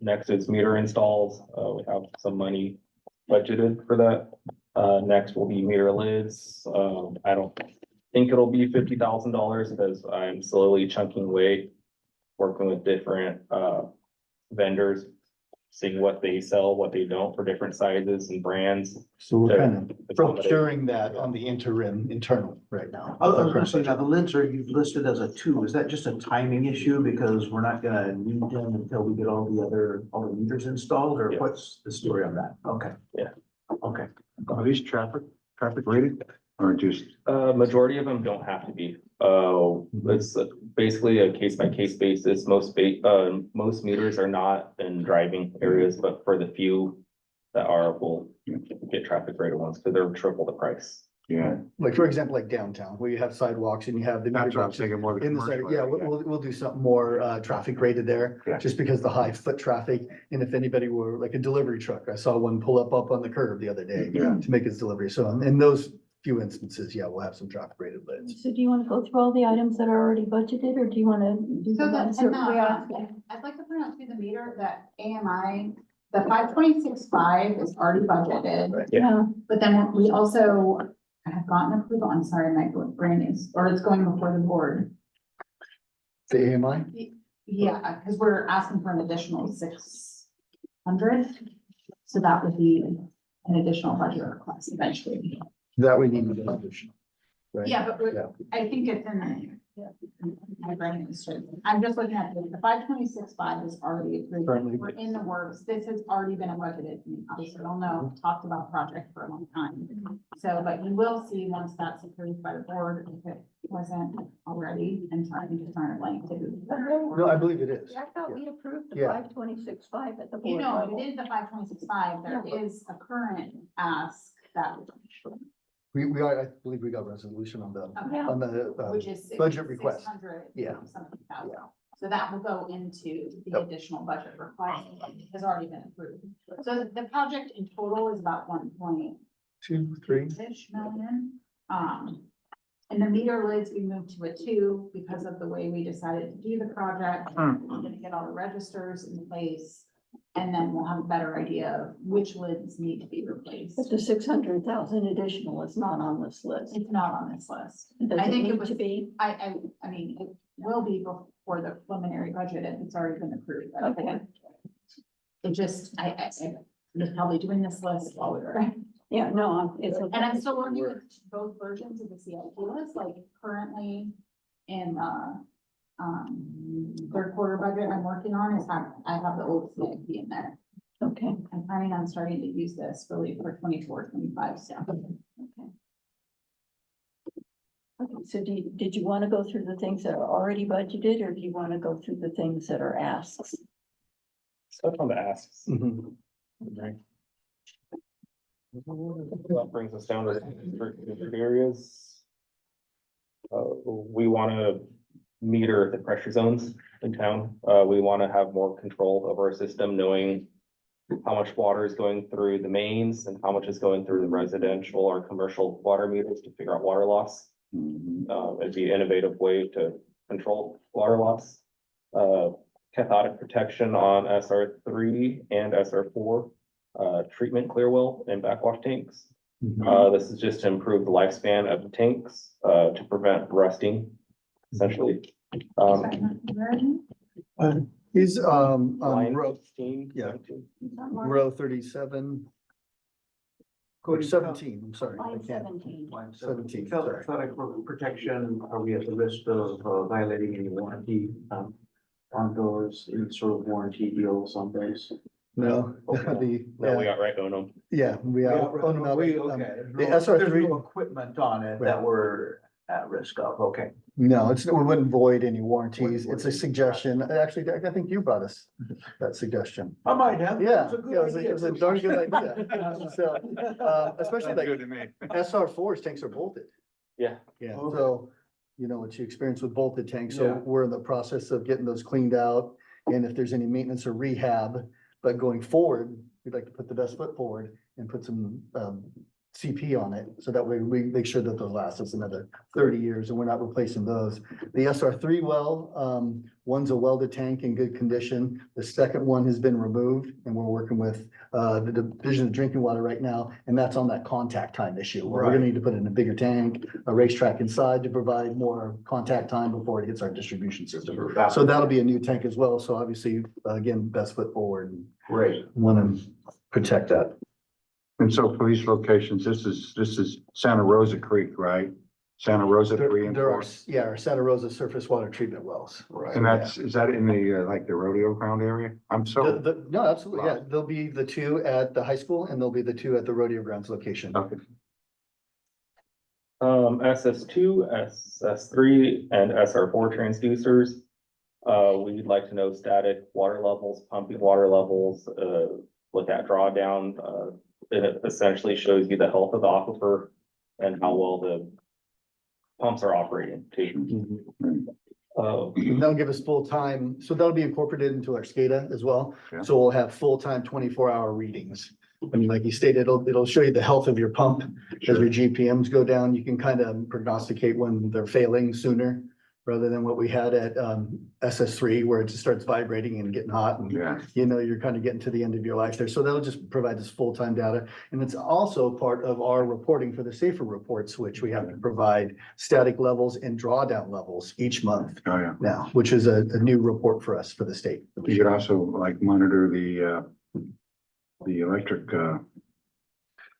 next is meter installs. We have some money budgeted for that. Next will be meter lids. I don't think it'll be $50,000 because I'm slowly chunking away, working with different, vendors, seeing what they sell, what they don't for different sizes and brands. So we're to kind of accommodate. procuring that on the internal right now. I was gonna say, now the lids are you've listed as a 2. Is that just a timing issue because we're not gonna need them until we get all the meters installed, or Yeah. what's the story on that? Okay. Yeah. Okay. Are these traffic rated or just? Majority of them don't have to be. It's basically a case by case basis. Most meters are not in driving areas, but for the few that are, we'll get traffic rated ones because they're triple the price. Yeah, Like, for example, like downtown, where you have sidewalks and you have the. that's meter what I'm boxes thinking more. In the side, yeah, we'll do something more, traffic rated there, Yeah. just because the high foot traffic. And if anybody were like a delivery truck, I saw one pull up on the curb the other day Yeah. to make its delivery. So in those few instances, yeah, we'll have some traffic rated lids. So do you want to go through all the items that are already budgeted, or do you want to do So the that, ones that and we asked? I'd like to point out to the meter that AMI, the 526.5 is already budgeted. Yeah, But then we also have gotten approval, I'm sorry, my brain is, or it's going before the board. The AMI, Yeah, because we're asking for an additional 600. So that would be an additional budget request eventually. that we need to resolution. Right? Yeah, but Yeah. I think it's in there. My brain is straight. I'm just looking at the 526.5 is already approved. Currently. We're in the works. This has already been budgeted. Obviously, we all know, talked about project for a long time. So, but you will see once that's approved by the board, if it wasn't already, and sorry, I'm just trying to blank too. No, I believe it is. I thought we approved the Yeah. 526.5 at the You board know, level. it is the 526.5. There is a current ask that, We are, I believe we got resolution on the, Yeah. on the, which is budget request. 600 Yeah. something thousand. Yeah. So that will go into the Yep. additional budget request, has already been approved. So the project in total is about 1.2-ish 2, 3. million. And the meter lids, we moved to a 2 because of the way we decided to do the project. We're gonna get all the registers in place. And then we'll have a better idea of which lids need to be replaced. But the 600,000 additional is not on this list. It's not on this list. Does I it think it need was- to be? I mean, it will be before the preliminary budget if it's already been approved. by the Okay. board. It just, I was probably doing this list while we were, Yeah, no, it's. okay. and I'm still working with both versions of the CIP list, like currently in, third quarter budget I'm working on is I have the old CIP in there. Okay, I'm planning on starting to use this really for 24-25 stuff. okay, so did you want to go through the things that are already budgeted, or do you want to go through the things that are asks? Stuff on the asks. Mhm. Right. That brings us down to different areas. We want to meter the pressure zones in town. We want to have more control over our system, knowing how much water is going through the mains and how much is going through the residential or commercial water meters to figure out water loss. It'd be an innovative way to control water loss. Cathodic protection on SR3 and SR4, treatment clear well and backwash tanks. This is just to improve the lifespan of the tanks, to prevent rusting, essentially. He's, on Line row, 16, yeah. 17. row 37. Code 17, I'm sorry, I Line can't. 17. 17, sorry. Cathodic protection, are we at the risk of violating any warranty, on those, any sort of warranty deals on those? No, Okay. No, we yeah, got right on them. yeah, we are. Okay. The There's SR3, no equipment on it Right. that we're at risk of, okay. No, we wouldn't void any warranties. It's a suggestion. Actually, I think you brought us that suggestion. I might have. Yeah, It's a good yeah, idea. it was a darn good idea. So, especially Sounds like good to me. SR4's tanks are bolted. Yeah. Yeah, Okay. so, you know, what you experience with bolted tanks, so Yeah. we're in the process of getting those cleaned out. And if there's any maintenance or rehab, but going forward, we'd like to put the best foot forward and put some, CP on it, so that way we make sure that those last us another 30 years and we're not replacing those. The SR3 well, one's a welded tank in good condition. The second one has been removed and we're working with the Division of Drinking Water right now, and that's on that contact time issue. We're gonna Right. need to put in a bigger tank, a racetrack inside to provide more contact time before it hits our distribution system. So that'll be a new tank as well. So obviously, again, best foot forward. Great. Want to protect that. And so for these locations, this is Santa Rosa Creek, right? Santa Rosa 3 and There are, 4. yeah, our Santa Rosa surface water treatment wells. Right. And is that in the, like the rodeo ground area? I'm so, No, absolutely, yeah. There'll be the two at the high school and there'll be the two at the rodeo grounds location. okay. SS2, SS3, and SR4 transducers. We'd like to know static water levels, pumping water levels, look at drawdown. It essentially shows you the health of the aquifer and how well the pumps are operating too. And that'll give us full time, so that'll be incorporated into our SCADA as well. Yeah. So we'll have full-time 24-hour readings. I mean, like you stated, it'll show you the health of your pump. As your GPMs go down, you can kind of prognosticate when they're failing sooner, rather than what we had at SS3, where it just starts vibrating and getting hot and Yeah, you know, you're kind of getting to the end of your life there. So that'll just provide this full-time data. And it's also part of our reporting for the safer reports, which we have to provide static levels and drawdown levels each month oh, yeah. now, which is a new report for us for the state. You could also like monitor the electric,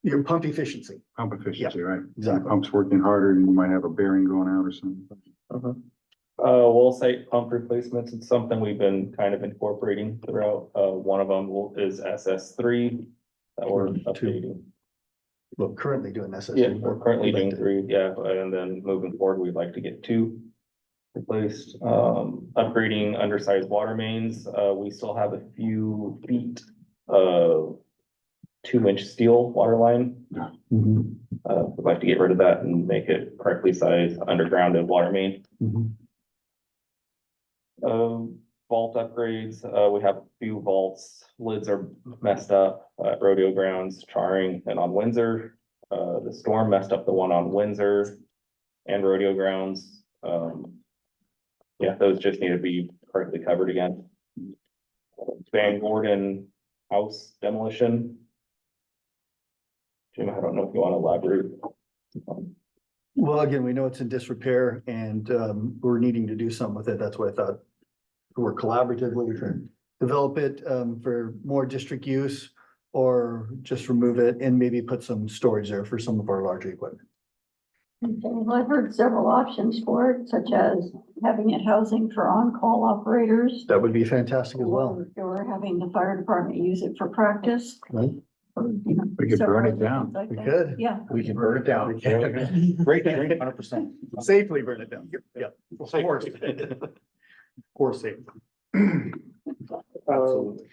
Your pump efficiency. pump efficiency, right? Exactly. Pump's working harder and you might have a bearing going out or something. Well site pump replacements, it's something we've been kind of incorporating throughout. One of them is SS3 that we're updating. We're currently doing SSD. Yeah, we're currently doing 3, yeah, and then moving forward, we'd like to get 2 replaced. Upgrading undersized water mains, we still have a few feet of 2-inch steel water line. Mhm, We'd like to get rid of that and make it correctly sized underground water main. mhm. Vault upgrades, we have a few vaults, lids are messed up at rodeo grounds, charring, and on Windsor. The storm messed up the one on Windsor and rodeo grounds. Yeah, those just need to be correctly covered again. Van Gordon house demolition. Jim, I don't know if you want to elaborate. Well, again, we know it's in disrepair and we're needing to do something with it. That's why I thought we're collaboratively trying to develop it for more district use or just remove it and maybe put some storage there for some of our larger equipment. Okay, well, I've heard several options for it, such as having it housing for on-call operators. That would be fantastic as well. Or having the fire department use it for practice. Right? or, you know, We could burn it several down. things like We that. could. Yeah. We can burn it down. Great, 100%. Safely burn it down. Yeah. Of course. Of course, safe. Absolutely.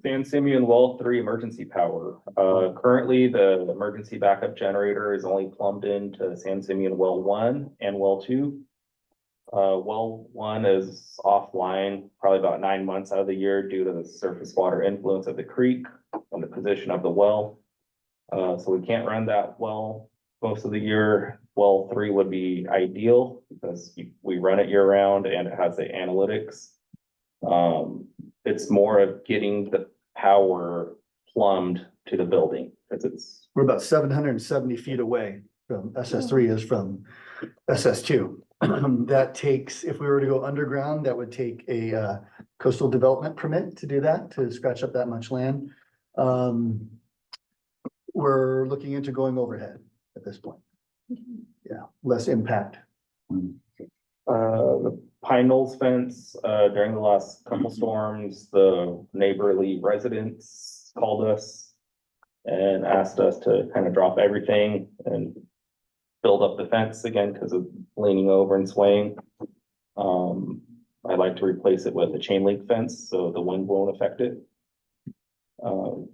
San Simeon Well 3 emergency power. Currently, the emergency backup generator is only plumbed into San Simeon Well 1 and Well 2. Well 1 is offline probably about 9 months out of the year due to the surface water influence of the creek and the position of the well. So we can't run that well most of the year. Well 3 would be ideal because we run it year round and it has the analytics. It's more of getting the power plumbed to the building because it's We're about 770 feet away from SS3 is from SS2. That takes, if we were to go underground, that would take a coastal development permit to do that, to scratch up that much land. We're looking into going overhead at this point. Yeah, less impact. the Pine Knolls fence, during the last couple storms, the neighborly residents called us and asked us to kind of drop everything and build up the fence again because of leaning over and swaying. I'd like to replace it with a chain link fence so the wind won't affect it.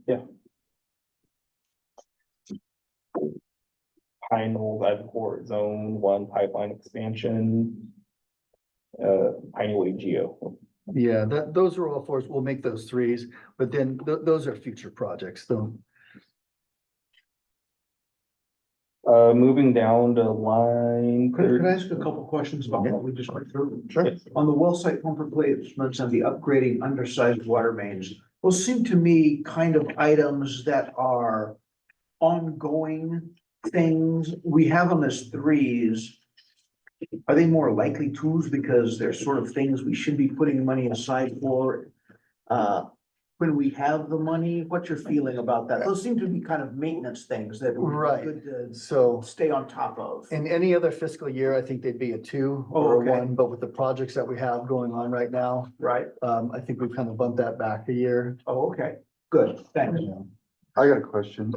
Yeah. Pine Knoll, Ivor Zone 1 pipeline expansion. Piney Way Geo. Yeah, those are all fours. We'll make those threes, but then those are future projects, though. Moving down to line. Could I ask a couple questions about what we just went through? Sure. On the well site pump replacements and the upgrading undersized water mains, those seem to me kind of items that are ongoing things. We have them as threes. Are they more likely twos because they're sort of things we should be putting money aside for? When we have the money, what's your feeling about that? Those seem to be kind of maintenance things that would Right. be good to So stay on top of. in any other fiscal year, I think they'd be a 2 Oh, or a okay. 1, but with the projects that we have going on right now, Right? I think we've kind of bumped that back a year. Oh, okay, good, thanks. You know. I got a question.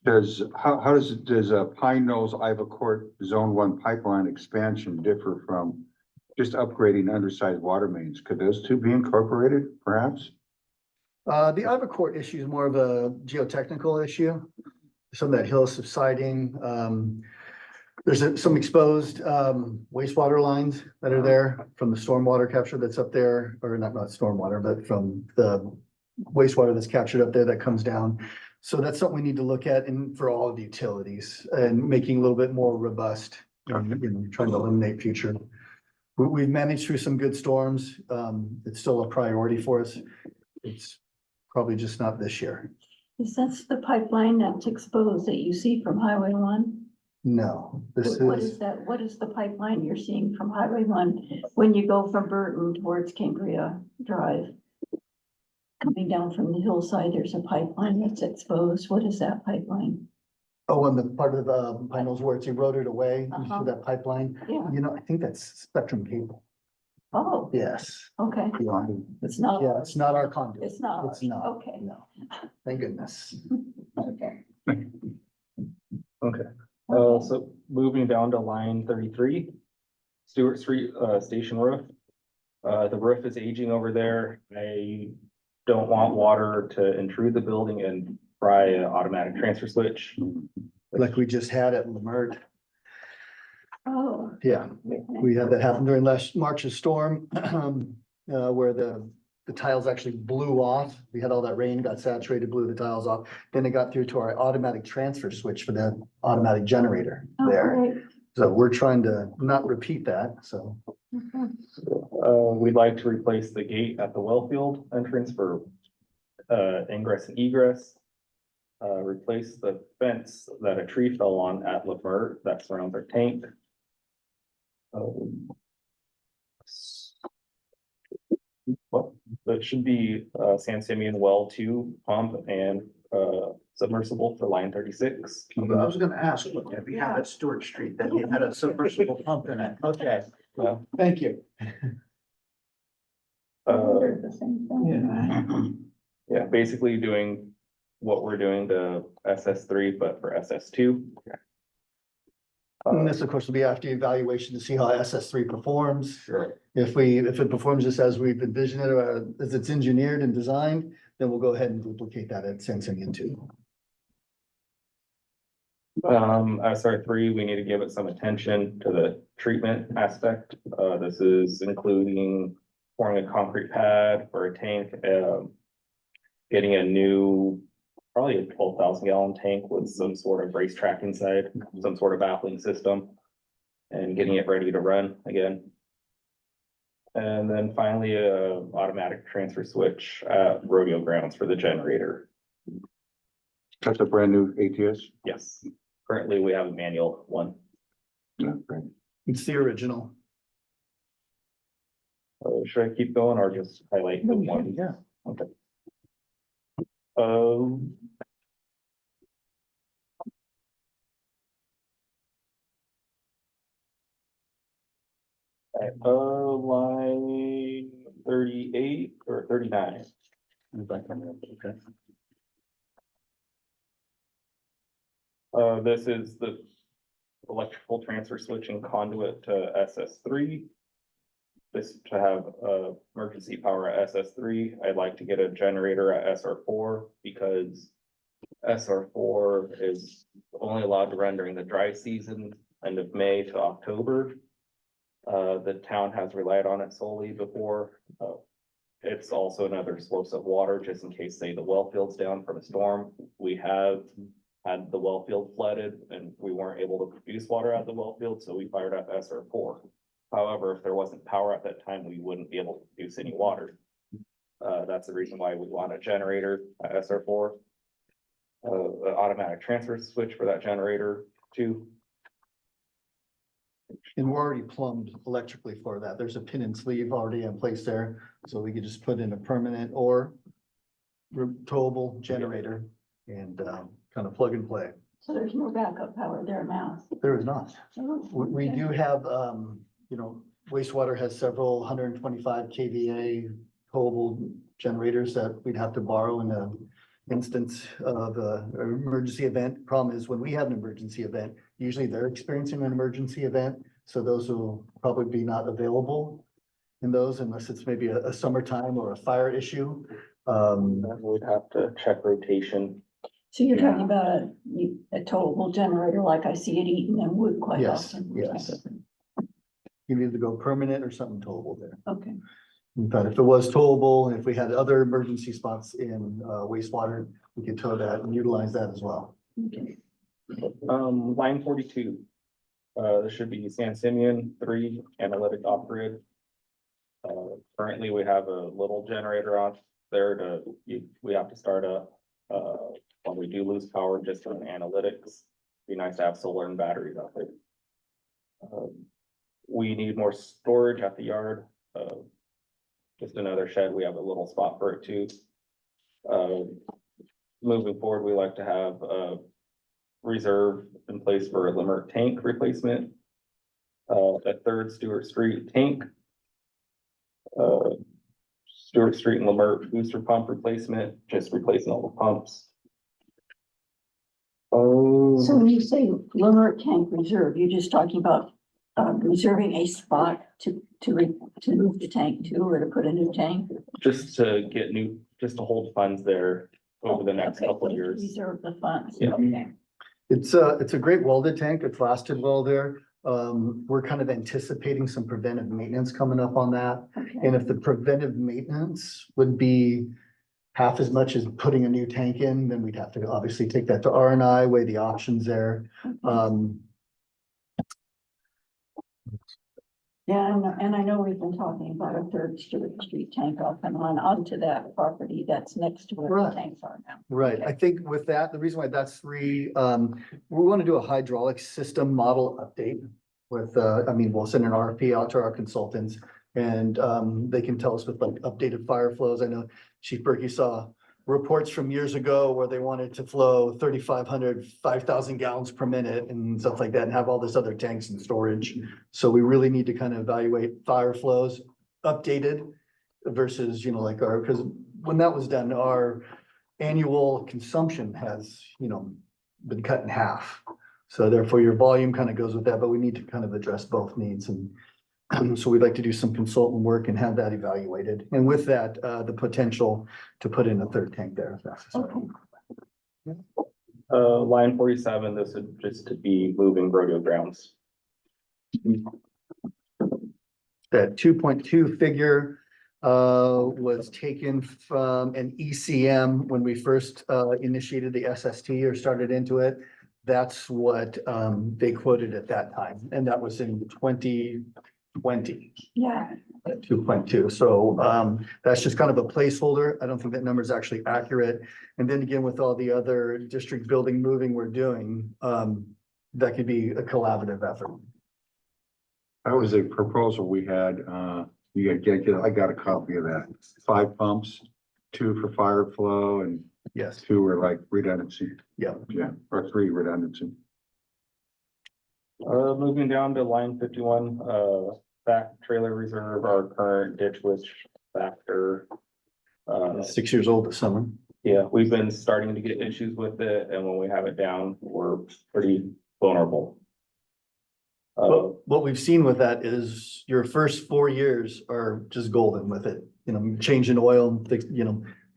Does Pine Knolls Ivor Court Zone 1 pipeline expansion differ from just upgrading undersized water mains? Could those two be incorporated perhaps? The Ivor Court issue is more of a geotechnical issue. Some of that hill subsiding, there's some exposed wastewater lines that are there from the stormwater capture that's up there, or not stormwater, but from the wastewater that's captured up there that comes down. So that's something we need to look at and for all of the utilities and making a little bit more robust, you know, trying to eliminate future. We've managed through some good storms. It's still a priority for us. It's probably just not this year. Is that the pipeline that's exposed that you see from Highway 1? No, this What is, is that? What is the pipeline you're seeing from Highway 1 when you go from Burton towards Cambria Drive? Coming down from the hillside, there's a pipeline that's exposed. What is that pipeline? oh, on the part of the Pine Knolls where it's eroded away, you Uh-huh. see that pipeline? Yeah. You know, I think that's Spectrum cable. Oh, Yes. okay. Yeah, It's not. yeah, it's not our conduit. It's not. It's not. Okay. No, thank goodness. Okay. Okay. So moving down to line 33, Stewart Street, station roof. The roof is aging over there. I don't want water to intrude the building and fry an automatic transfer switch. Like we just had at Lamert. Oh. Yeah, we had that happen during last March's storm, where the tiles actually blew off. We had all that rain, got saturated, blew the tiles off. Then it got through to our automatic transfer switch for the automatic generator Oh, there. great. So we're trying to not repeat that, so. Mhm. We'd like to replace the gate at the Wellfield entrance for ingress and egress. Replace the fence that a tree fell on at Lamert that surrounds our tank. Well, that should be San Simeon well 2 pump and submersible for line 36. I was gonna ask, if you had at Stewart Street, that you had a submersible pump in it. Okay, Well, thank you. They're the same thing. Yeah. yeah, basically doing what we're doing to SS3, but for SS2. And this, of course, will be after evaluation to see how SS3 performs. Sure. If it performs just as we've envisioned it, or as it's engineered and designed, then we'll go ahead and duplicate that at San Simeon 2. SR3, we need to give it some attention to the treatment aspect. This is including pouring a concrete pad for a tank, getting a new, probably a 12,000 gallon tank with some sort of racetrack inside, some sort of baffling system, and getting it ready to run again. And then finally, a automatic transfer switch at rodeo grounds for the generator. That's a brand new ATS? Yes, currently we have a manual one. Yeah, great. It's the original. Should I keep going or just highlight the one? Yeah. Okay. Line 38 or 39. Okay. This is the electrical transfer switching conduit to SS3. This to have emergency power at SS3. I'd like to get a generator at SR4 because SR4 is only allowed to run during the dry season, end of May to October. The town has relied on it solely before. It's also another source of water, just in case, say, the well field's down from a storm. We have had the well field flooded and we weren't able to produce water out of the well field, so we fired up SR4. However, if there wasn't power at that time, we wouldn't be able to produce any water. That's the reason why we want a generator at SR4. An automatic transfer switch for that generator too. And we're already plumbed electrically for that. There's a pin and sleeve already in place there, so we could just put in a permanent or towable generator and kind of plug and play. So there's no backup power there now. There is not. Oh, We okay. do have, wastewater has several 125 kVA towable generators that we'd have to borrow in a instance of an emergency event. Problem is, when we have an emergency event, usually they're experiencing an emergency event, so those will probably be not available in those unless it's maybe a summertime or a fire issue. We'd have to check rotation. So you're talking about a towable generator like I see it eating and wood quite Yes, often. yes. You need to go permanent or something towable there. Okay, But if it was towable, and if we had other emergency spots in wastewater, we could tow that and utilize that as well. okay. Line 42. This should be San Simeon 3 analytic off grid. Currently, we have a little generator on there we have to start up. When we do lose power, just on analytics, be nice to have solar and batteries out there. We need more storage at the yard. Just another shed. We have a little spot for it too. Moving forward, we like to have a reserve in place for a Limerick tank replacement. A third Stewart Street tank. Stewart Street and Limerick booster pump replacement, just replacing all the pumps. So when you say Limerick tank reserve, you're just talking about reserving a spot to move the tank to, or to put a new tank? Just to get just to hold funds there over the next Okay, couple of to years. Reserve the funds, Yeah. okay. It's a great welded tank. It's lasted well there. We're kind of anticipating some preventive maintenance coming up on that. Okay. And if the preventive maintenance would be half as much as putting a new tank in, then we'd have to obviously take that to R&I, weigh the options there. Yeah, and I know we've been talking about a third Stewart Street tank off and on onto that property that's next to where the Right. tanks are now. Right, I think with that, the reason why that's 3, we want to do a hydraulic system model update with, we'll send an RFP out to our consultants and, they can tell us with like updated fire flows. I know Chief Berkey saw reports from years ago where they wanted to flow 3,500, 5,000 gallons per minute and stuff like that and have all this other tanks in storage. So we really need to kind of evaluate fire flows updated versus, because when that was done, our annual consumption has, been cut in half. So therefore your volume kind of goes with that, but we need to kind of address both needs. And so we'd like to do some consultant work and have that evaluated. And with that, the potential to put in a third tank there if necessary. Line 47, this would just to be moving rodeo grounds. That 2.2 figure was taken from an ECM when we first initiated the SST or started into it. That's what they quoted at that time, and that was in 2020. Yeah, 2.2. So that's just kind of a placeholder. I don't think that number is actually accurate. And then again, with all the other district building moving we're doing, that could be a collaborative effort. That was a proposal we had, I got a copy of that. 5 pumps, 2 for fire flow and Yes. 2 were like redundancy. Yeah. Yeah, or 3 redundancy. Moving down to line 51, back trailer reserve, our current ditch witch factor. 6 years old this summer. Yeah, we've been starting to get issues with it, and when we have it down, we're pretty vulnerable. What we've seen with that is your first 4 years are just golden with it, changing oil,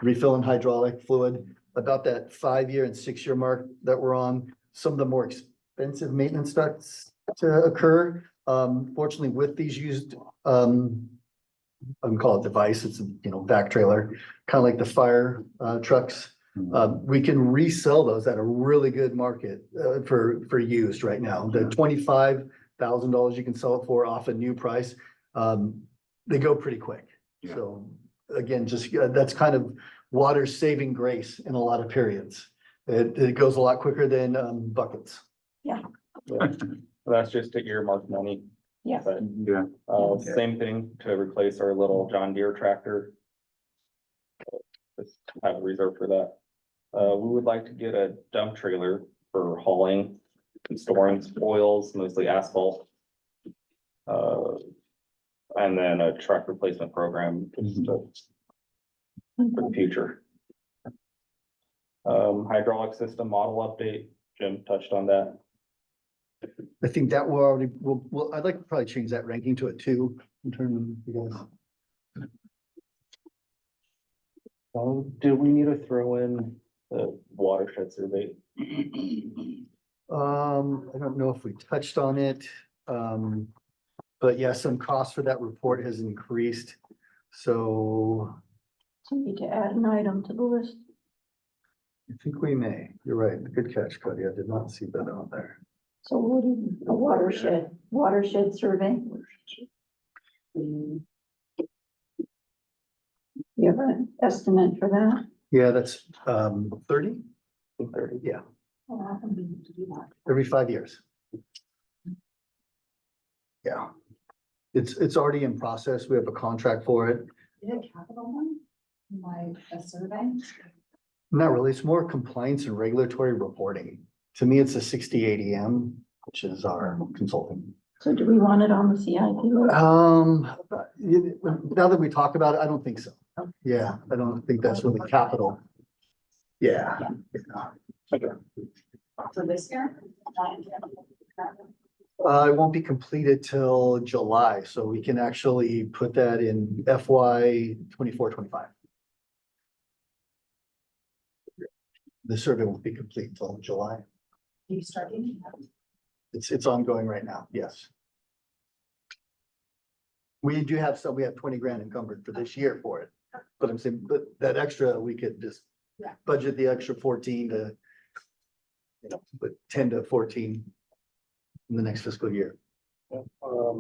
refilling hydraulic fluid. About that 5 year and 6 year mark that we're on, some of the more expensive maintenance starts to occur. Fortunately, with these used, I can call it device, it's back trailer, kind of like the fire trucks. We can resell those at a really good market for used right now. The $25,000 you can sell it for off a new price. They go pretty quick. Yeah. So again, just that's kind of water saving grace in a lot of periods. It goes a lot quicker than buckets. Yeah. That's just to earmark money. Yeah. But, Yeah. same thing to replace our little John Deere tractor. Just have a reserve for that. We would like to get a dump trailer for hauling and storing spoils, mostly asphalt. And then a truck replacement program just for the future. Hydraulic system model update, Jim touched on that. I think that I'd like to probably change that ranking to a 2 in terms of you guys. Do we need to throw in the watershed survey? I don't know if we touched on it. But yeah, some cost for that report has increased. So So we need to add an item to the list. I think we may. You're right. Good catch, Cody. I did not see that on there. So what do a watershed survey? You have an estimate for that? Yeah, that's 30? 30. Yeah, How often do you have to do that? every 5 years. Yeah. It's already in process. We have a contract for it. Is it a capital one? Like a survey? Not really. It's more compliance and regulatory reporting. To me, it's a 6080 M, which is our consulting. So do we want it on the CIP list? Now that we talk about it, I don't think so. Yeah, I don't think that's really capital. Yeah. For this year? It won't be completed till July, so we can actually put that in FY 24-25. The survey won't be complete till July. You starting? It's ongoing right now, yes. We do have we have 20 grand encumbered for this year for it. But I'm saying, but that extra, we could just Yeah. budget the extra 14 to, but 10 to 14 in the next fiscal year.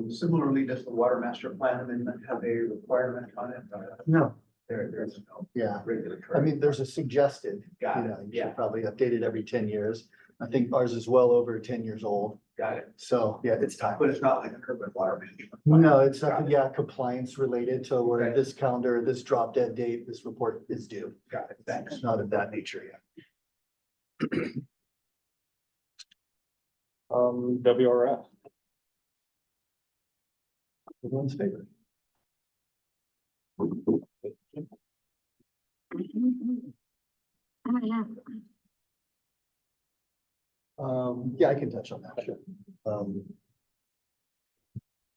Similarly, does the water master plan amendment have a requirement on it? No, There's no yeah. regulatory. I mean, there's a suggested, Got it, you yeah. should probably update it every 10 years. I think ours is well over 10 years old. Got it. So, yeah, it's time. But it's not like an urban water management. plan. No, it's Got nothing, it. yeah, compliance related to where Okay. this calendar, this drop dead date, this report is due. Got it, thanks. It's not of that nature yet. WRF. Everyone's favorite. Yeah, I can touch on that, sure.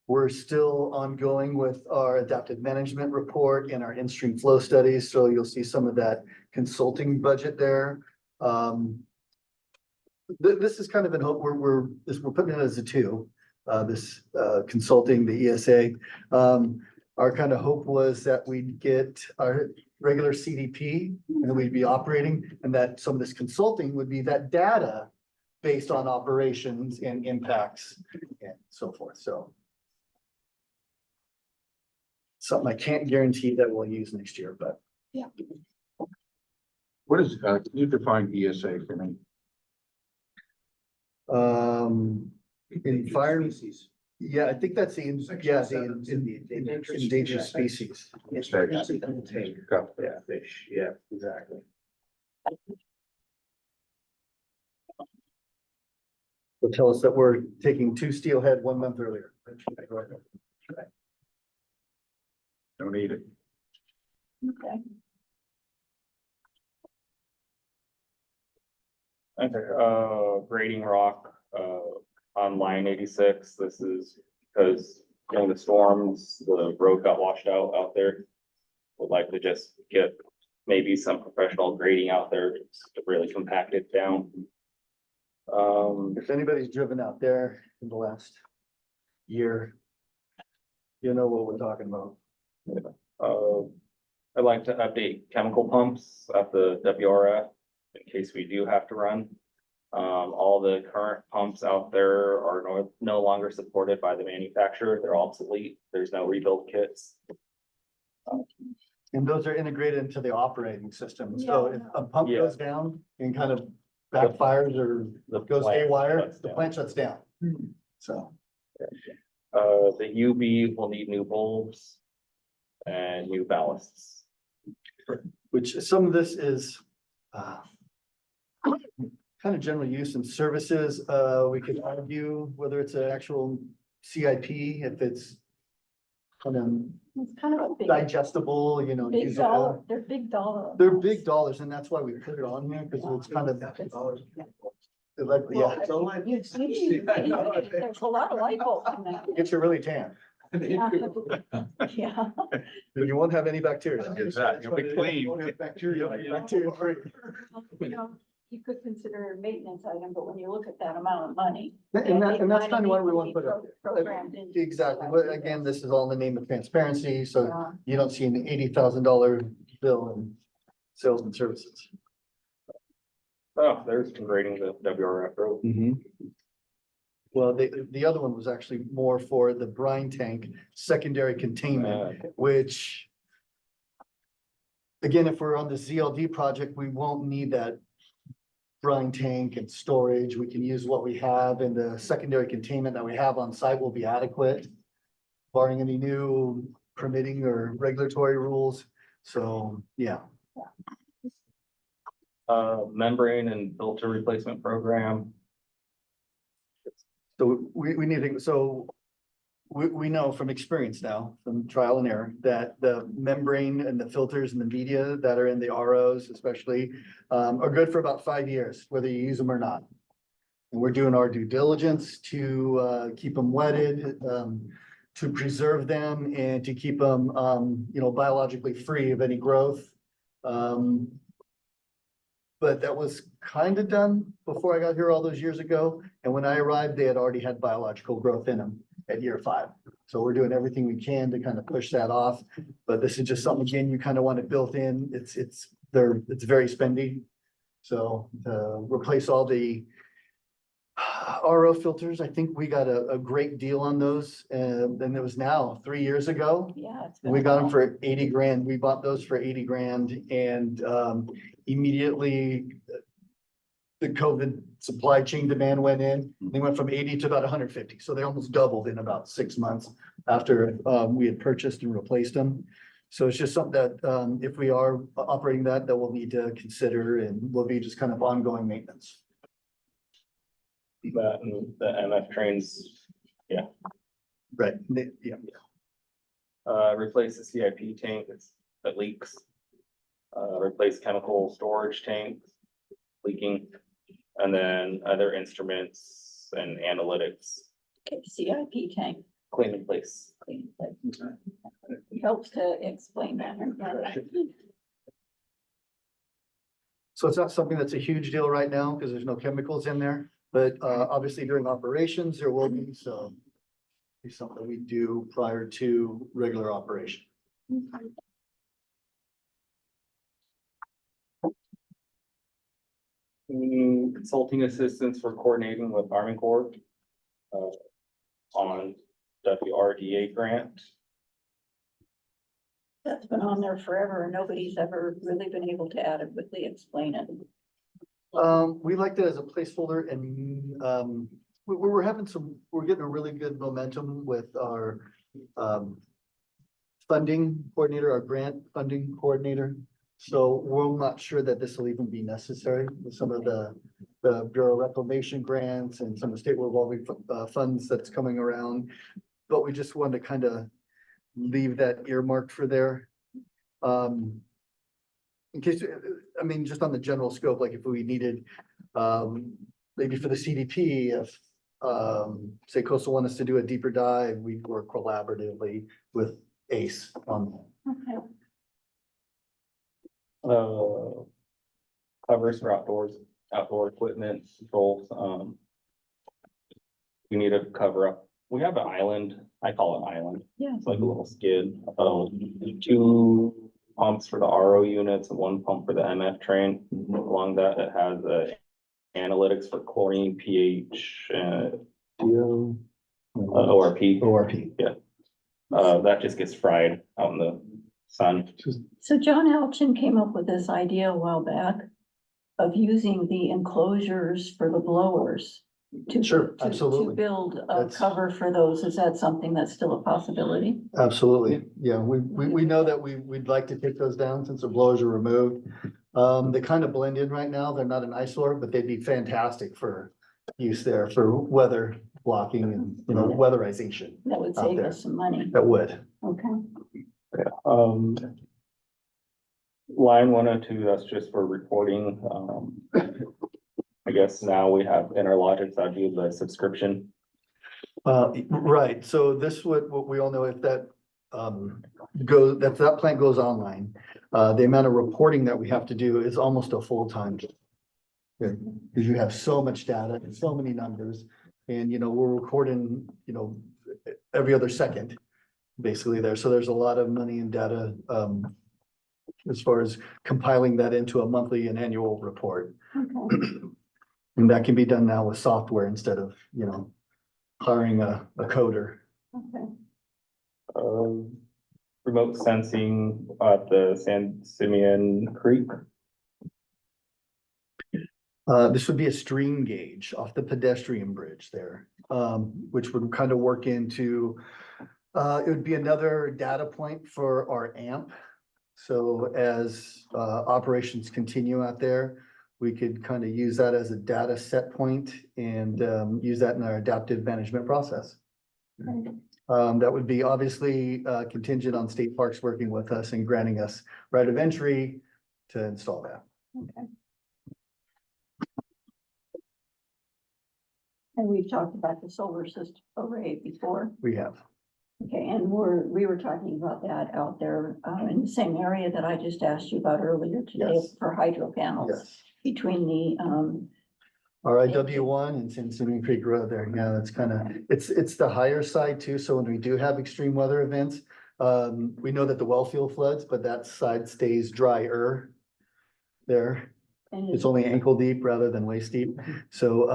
We're still ongoing with our adaptive management report and our in-stream flow studies, so you'll see some of that consulting budget there. This is kind of an hope, we're putting it as a 2, this consulting, the ESA. Our kind of hope was that we'd get our regular CDP and we'd be operating, and that some of this consulting would be that data based on operations and impacts and so forth, so. Something I can't guarantee that we'll use next year, but What is, can you define ESA for me? in fire, Species. yeah, I think that's the, yeah, the endangered species. Especially the tank. Got it. Yeah, fish, yeah, exactly. Will tell us that we're taking 2 steelhead 1 month earlier. Don't eat it. Okay. Okay, grading rock, on line 86, this is because during the storms, the road got washed out there. Would like to just get maybe some professional grading out there to really compact it down. If anybody's driven out there in the last year, you know what we're talking about. I'd like to update chemical pumps at the WRF in case we do have to run. All the current pumps out there are no longer supported by the manufacturer. They're obsolete. There's no rebuild kits. And those are integrated into the operating system. So if a pump Yeah. goes down and kind of backfires or The goes plant haywire, shuts the down. plant shuts down. So, The UV will need new bulbs and new ballasts. which some of this is kind of general use and services. We could argue whether it's an actual CIP, if it's kind of It's kind of a digestible, big usable. dollar, they're big dollar. They're amounts. big dollars, and that's why we put it on here, because it's kind of, like, Well, yeah, it's a light- You see, there's a lot of light bulbs in there. gets you really tan. Yeah. You won't have any bacteria. You'll be clean. You won't have bacteria, bacteria free. You know, you could consider a maintenance item, but when you look at that amount of money. And that's kind of what we want to put put up there. Programmed into. Exactly, but again, this is all in the name of transparency, so Yeah. you don't see an $80,000 bill in sales and services. Oh, there's grading the WRF road. Well, the other one was actually more for the brine tank secondary containment, which again, if we're on the ZLD project, we won't need that brine tank and storage. We can use what we have, and the secondary containment that we have on site will be adequate, barring any new permitting or regulatory rules. So, yeah. Membrane and filter replacement program. So we need to, so we know from experience now, from trial and error, that the membrane and the filters and the media that are in the ROs especially are good for about 5 years, whether you use them or not. And we're doing our due diligence to keep them wetted, to preserve them and to keep them, biologically free of any growth. But that was kind of done before I got here all those years ago. And when I arrived, they had already had biological growth in them at year 5. So we're doing everything we can to kind of push that off. But this is just something, again, you kind of want it built in. It's very spendy. So to replace all the RO filters, I think we got a great deal on those. And then it was now 3 years ago. Yeah. It's been We a got them while. for 80 grand. We bought those for 80 grand and immediately the COVID supply chain demand went in. They went from 80 to about 150. So they almost doubled in about 6 months after we had purchased and replaced them. So it's just something that if we are operating that we'll need to consider and will be just kind of ongoing maintenance. That and the MF trains, Right. Yeah. replace the CIP tank that leaks. Replace chemical storage tanks leaking, and then other instruments and analytics, Okay, CIP tank, clean in place. clean, like, helps to explain that. So it's not something that's a huge deal right now because there's no chemicals in there, but obviously during operations, there will be, so it's something we do prior to regular operation. Consulting assistance for coordinating with Army Corps on WRDA grant. That's been on there forever and nobody's ever really been able to adequately explain it. We like that as a placeholder and we're getting a really good momentum with our funding coordinator, our grant funding coordinator. So we're not sure that this will even be necessary with some of the Bureau of Reclamation grants and some of the state revolving funds that's coming around. But we just wanted to kind of leave that earmarked for there. In case, just on the general scope, like if we needed Maybe for the CDP, if, say coastal want us to do a deeper dive, we work collaboratively with ACE on that. Okay. Covers for outdoor equipment, controls, we need to cover up, we have an island, I call it island, Yeah. it's like a little skid, two pumps for the RO units, and one pump for the MF train. Along that, it has, analytics for chlorine, pH, ORP. ORP. That just gets fried out in the sun. So John Alchin came up with this idea a while back of using the enclosures for the blowers. Sure, To absolutely. build a That's- cover for those. Is that something that's still a possibility? Absolutely. Yeah, we know that we'd like to take those down since the blowers are removed. They kind of blend in right now. They're not an eyesore, but they'd be fantastic for use there for weather blocking and, weatherization. That would Out save there. us some money. That would. Okay. Line 102, that's just for reporting. I guess now we have in our logic, that'd be the subscription. Right, so this would, what we all know, if that that plant goes online, the amount of reporting that we have to do is almost a full-time job. Because you have so much data and so many numbers, and we're recording, every other second, basically there, so there's a lot of money and data, as far as compiling that into a monthly and annual report. Okay. And that can be done now with software instead of, hiring a coder. Okay. Remote sensing at the San Simeon Creek. This would be a stream gauge off the pedestrian bridge there, which would kind of work into, it would be another data point for our AMP. So as, operations continue out there, we could kind of use that as a data set point and, use that in our adaptive management process. That would be obviously, contingent on state parks working with us and granting us right of entry to install that. Okay. And we've talked about the solar system array before. We have. Okay, and we were talking about that out there, in the same area that I just asked you about earlier today Yes. for hydro panels. Yes. Between the, RIW one and San Simeon Creek Road there. Yeah, that's kind of, it's the higher side too. So when we do have extreme weather events, we know that the well field floods, but that side stays drier there. and It's only ankle deep rather than waist deep. So,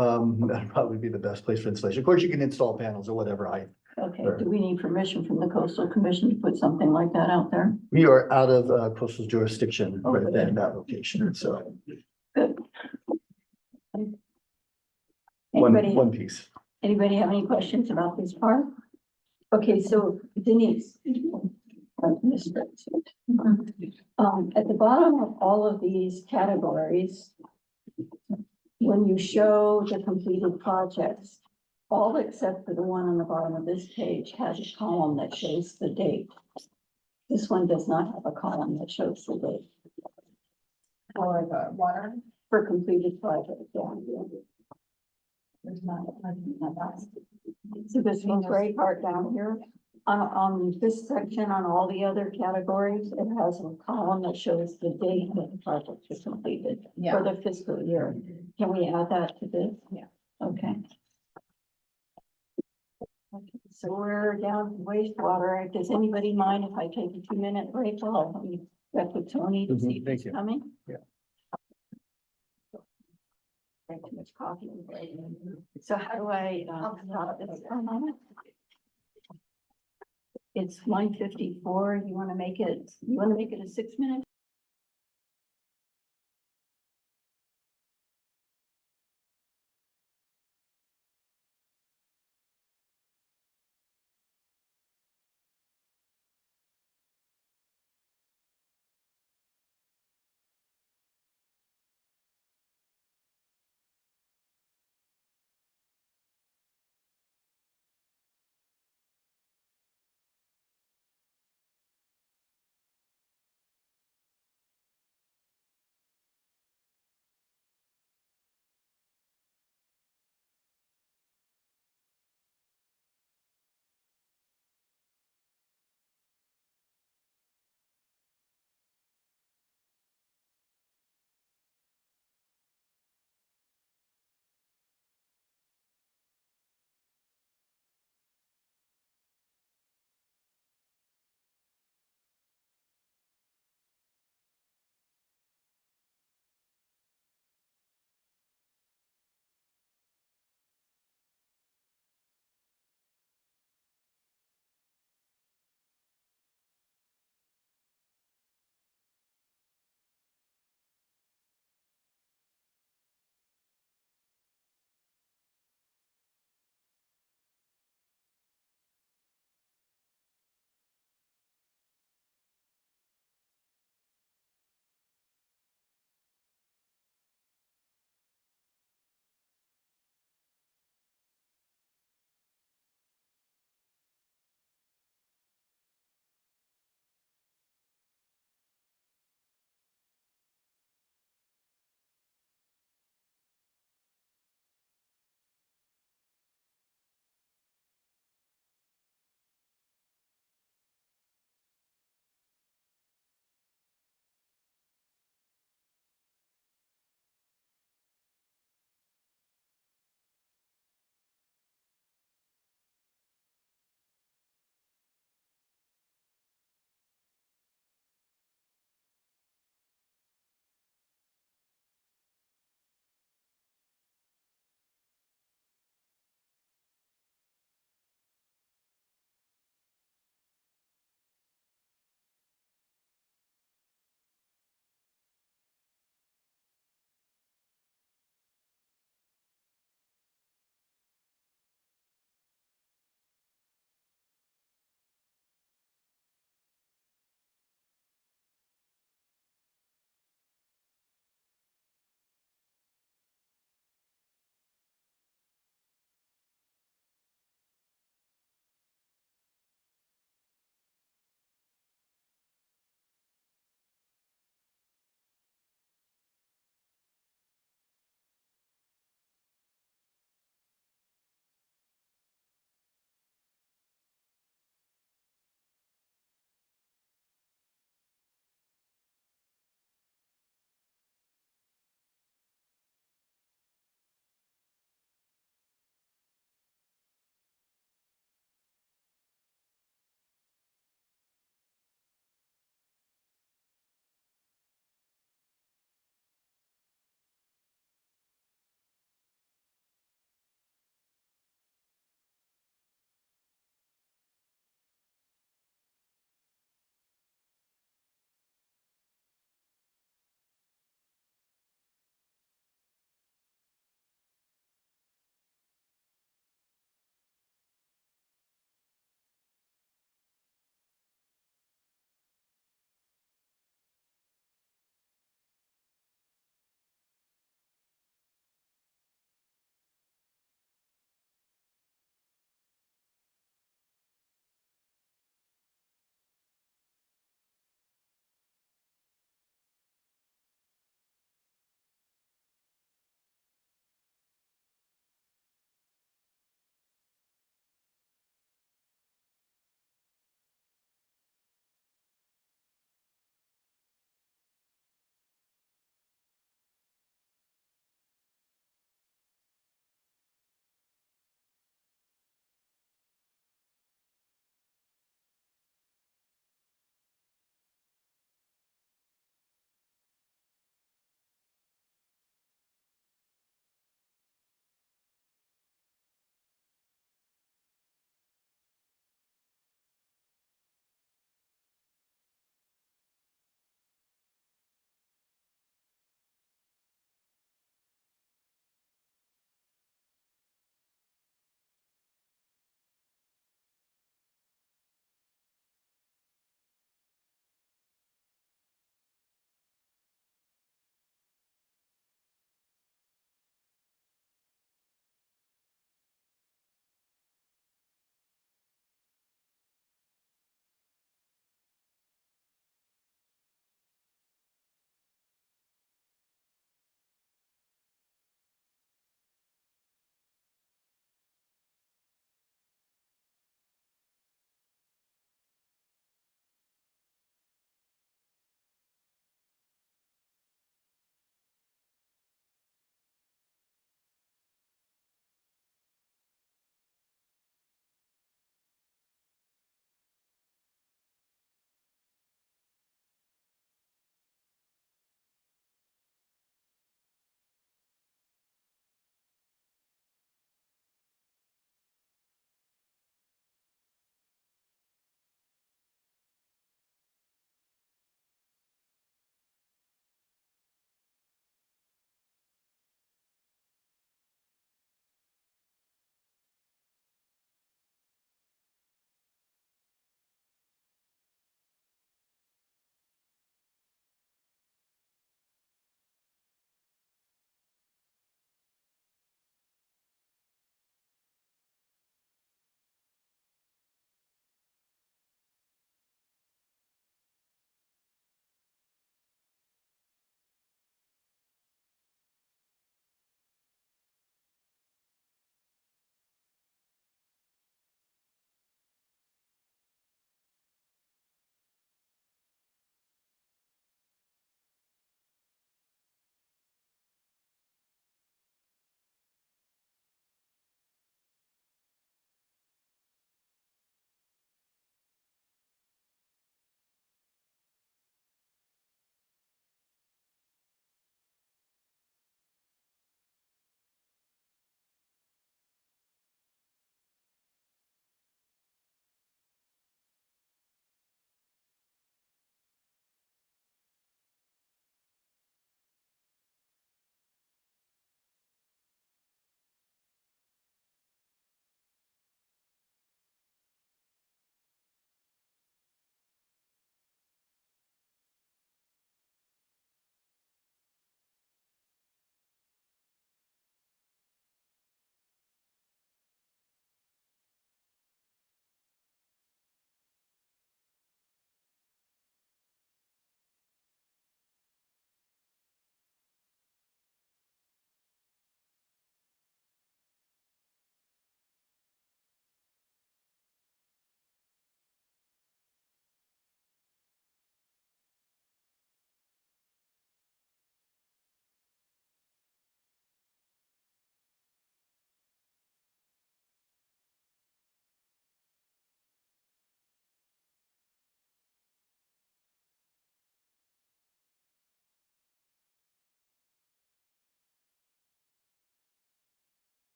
that'd probably be the best place for installation. Of course, you can install panels or whatever height. okay, do we need permission from the coastal commission to put something like that out there? We are out of coastal jurisdiction right Okay. there in that location. So Good. one Anybody, piece. anybody have any questions about this part? Okay, so Denise. At the bottom of all of these categories, when you show the completed projects, all except for the one on the bottom of this page has a column that shows the date. This one does not have a column that shows the date For the water, for completed projects. Yeah. there's not, I think that that's. So this one's right part down here. On this section, on all the other categories, it has a column that shows the date that the project was completed for Yeah, the fiscal year. Can we add that to this? Yeah. Okay. Okay, so we're down to wastewater. Does anybody mind if I take a 2-minute break while we check with Tony to see if Thank he's you. coming? Yeah. Drank too much coffee. So how do I, stop this for a moment? It's 1:54. You want to make it a 6-minute?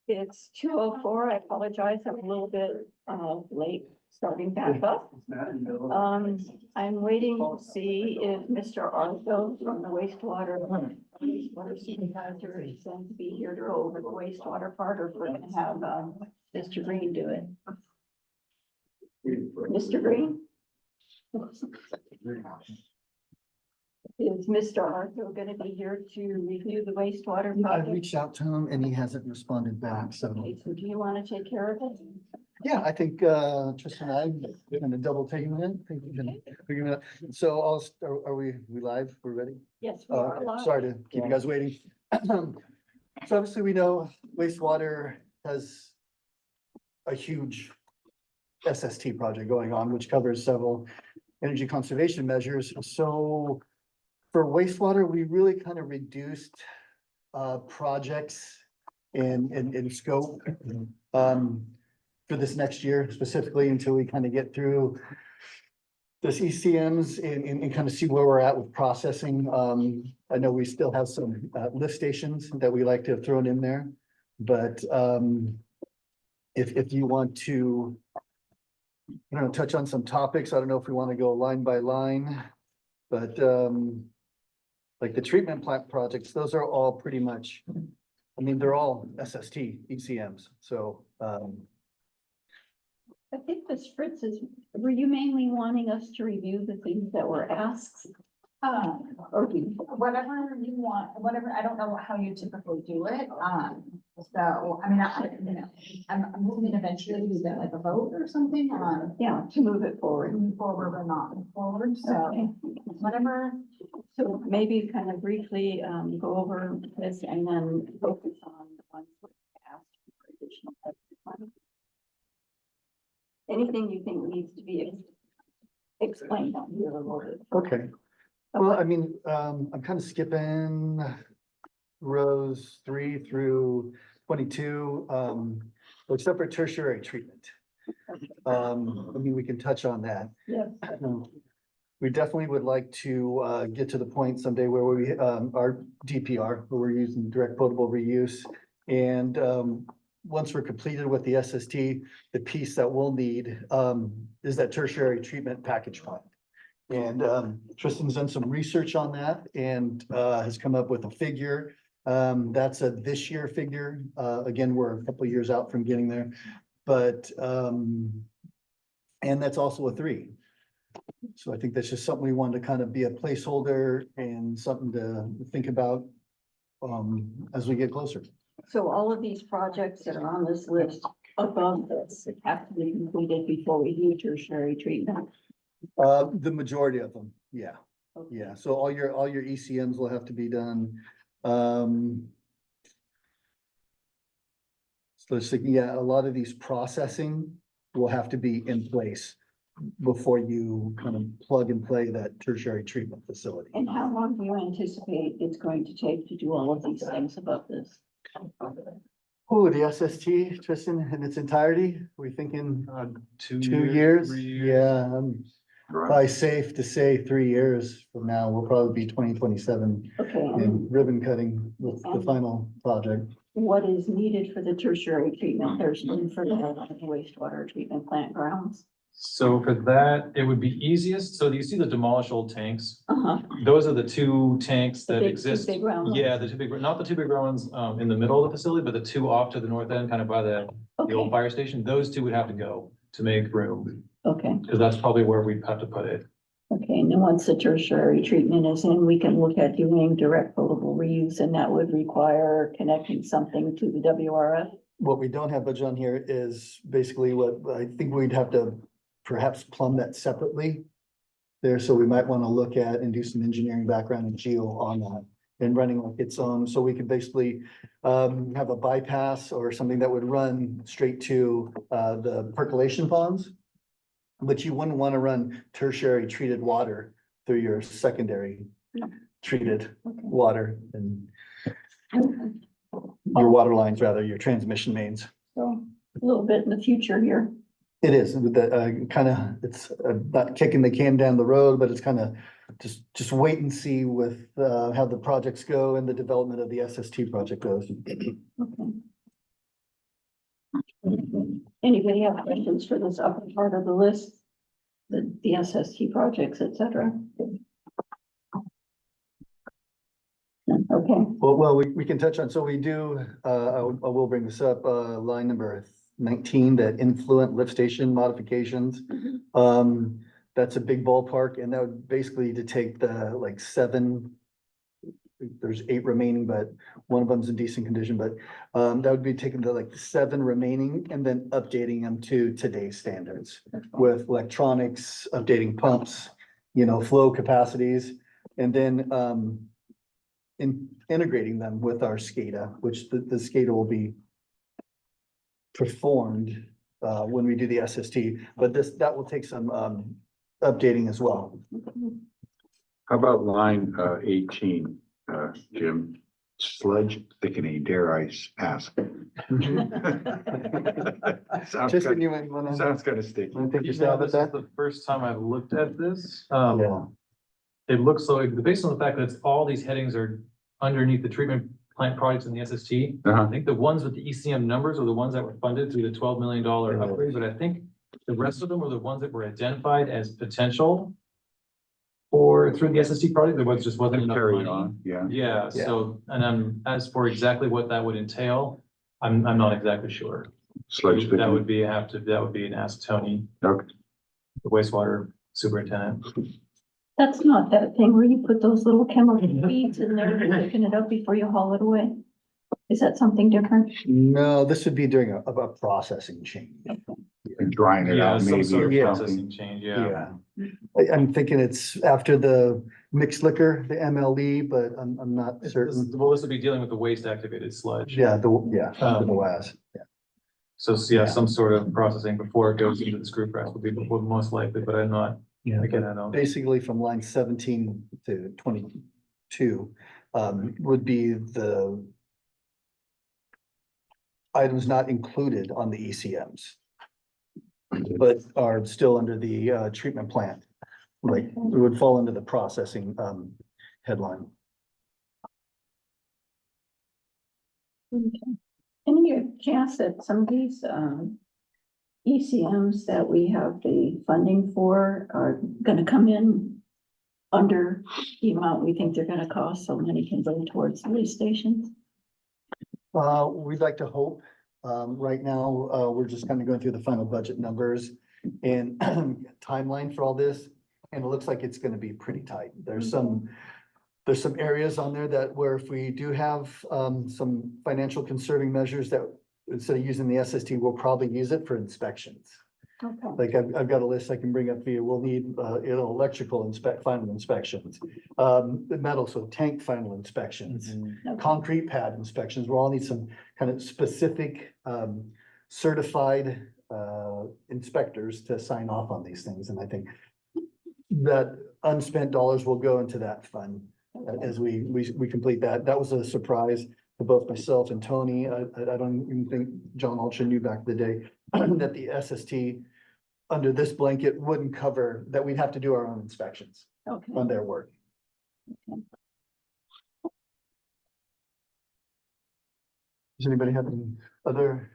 It's 2:04. I apologize. I'm a little bit late starting back up. I'm waiting to see if Mr. Arthur from the wastewater supervisor is going to be here to go over the wastewater part, or if we're gonna have Mr. Green do it. Mr. Green? Is Mr. Arthur gonna be here to review the wastewater I project? reached out to him and he hasn't responded back, so. Okay, so do you want to take care of it? Yeah, I think Tristan and I kind of double taking it. I think we can figure it out. So are we live? We're ready? Yes, we are live. Sorry to keep you guys waiting. So obviously we know wastewater has a huge SST project going on, which covers several energy conservation measures. So for wastewater, we really kind of reduced projects in scope for this next year specifically until we kind of get through this ECMs and kind of see where we're at with processing. I know we still have some lift stations that we like to have thrown in there, but if you want to, I don't know, touch on some topics, I don't know if we want to go line by line, but like the treatment plant projects, those are all pretty much, I mean, they're all SST ECMs, so I think Ms. Fritz were you mainly wanting us to review the things that were asked? Or Whatever you want, whatever, I don't know how you typically do it, so, I mean, I'm thinking eventually we get like a vote or something on. yeah, to move it forward. Move forward or not move forward, so Okay. whatever. So maybe kind of briefly go over this and then focus on the ones that were asked for additional money. Anything you think needs to be explained on here a little bit. okay. Well, I mean, I'm kind of skipping rows 3 through 22, except for tertiary treatment. I mean, we can touch on that. Yeah. We definitely would like to get to the point someday where we our DPR, where we're using direct potable reuse. And once we're completed with the SST, the piece that we'll need is that tertiary treatment package plant. And Tristan's done some research on that and has come up with a figure. That's a this year figure. Again, we're a couple of years out from getting there, but and that's also a 3. So I think that's just something we wanted to kind of be a placeholder and something to think about as we get closer. So all of these projects that are on this list above this have to be completed before we do tertiary treatment. The majority of them, yeah. Yeah, so all your ECMs will have to be done. So it's like, yeah, a lot of these processing will have to be in place before you kind of plug and play that tertiary treatment facility. And how long do you anticipate it's going to take to do all of these things above this? Oh, the SST, Tristan, in its entirety, we're thinking 2 2 years? 3 years. Yeah, probably safe to say 3 years from now, we'll probably be 2027 Okay, and in ribbon cutting with the final project. what is needed for the tertiary treatment? There's room for that on the wastewater treatment plant grounds. So for that, it would be easiest. So you see the demolished old tanks? Uh-huh. Those are the 2 tanks The that big, two exist. big round ones. Yeah, the 2 big, not the 2 big ones in the middle of the facility, but the 2 off to the north end, kind of by the old Okay, fire station. Those 2 would have to go to make room, okay, because that's probably where we'd have to put it. okay. And then once the tertiary treatment is in, we can look at doing direct potable reuse, and that would require connecting something to the WRF. What we don't have budget on here is basically what I think we'd have to perhaps plumb that separately there. So we might want to look at and do some engineering background and geo on that and running like its own. So we could basically have a bypass or something that would run straight to the percolation ponds. But you wouldn't want to run tertiary treated water through your secondary treated water and your water lines, rather, your transmission mains. So a little bit in the future here. It is with the kind of, it's not kicking the can down the road, but it's kind of just wait and see with how the projects go and the development of the SST project goes. Okay. Anybody have questions for this upper part of the list? The SST projects, et cetera? Okay, Well, we can touch on, so we do, I will bring this up, line number 19, that influent lift station modifications. That's a big ballpark, and that would basically to take the like 7, there's 8 remaining, but one of them's in decent condition, but that would be taking the like 7 remaining and then updating them to today's standards with electronics, updating pumps, flow capacities, and then integrating them with our SCADA, which the SCADA will be performed when we do the SST, but that will take some updating as well. How about line 18, Jim? Sludge thickening, dare I ask? Sounds Just when kind you might wanna, sounds kind of sticky. wanna take your You know, stab at this is that? the first time I've looked at this. Yeah. It looks like, based on the fact that it's all these headings are underneath the treatment plant projects in the SST. Uh-huh. I think the ones with the ECM numbers are the ones that were funded through the $12 million Yeah. upgrade, but I think the rest of them are the ones that were identified as potential or through the SST project, there was just wasn't enough Carry money. on, yeah. Yeah, so, and as for exactly what that would entail, I'm not exactly sure. Sludge That thickening. would be, that would be an ask Tony, Okay. the wastewater superintendent. that's not that thing where you put those little chemical beads in there, and picking it up before you haul it away. Is that something different? No, this would be during a processing change. And drying it Yeah, out some maybe sort or of Yeah. processing something. change, yeah. I'm thinking it's after the mixed liquor, the MLE, but I'm not certain. Well, this would be dealing with the waste activated sludge. Yeah, the WAS. Yeah. So, yeah, some sort of processing before it goes into the screw press would be most likely, but I'm not, again, I don't. Basically from line 17 to 22, would be the items not included on the ECMs, but are still under the, treatment plant. Like, it would fall under the processing, headline. Okay. Any chance that some of these, ECMs that we have the funding for are gonna come in under the amount we think they're gonna cost, so money can go towards the lift stations? We'd like to hope, right now, we're just kind of going through the final budget numbers and timeline for all this. And it looks like it's gonna be pretty tight. There's some areas on there that where if we do have, some financial conserving measures that instead of using the SST, we'll probably use it for inspections. Okay. Like I've got a list I can bring up for you. We'll need, electrical final inspections, the metal, so tank final inspections, concrete pad inspections. We'll all need some kind of specific, certified, inspectors to sign off on these things. And I think that unspent dollars will go into that fund as we complete that. That was a surprise to both myself and Tony. I don't even think John Altscher knew back in the day that the SST under this blanket wouldn't cover, that we'd have to do our own inspections Okay. on their work. Does anybody have any other?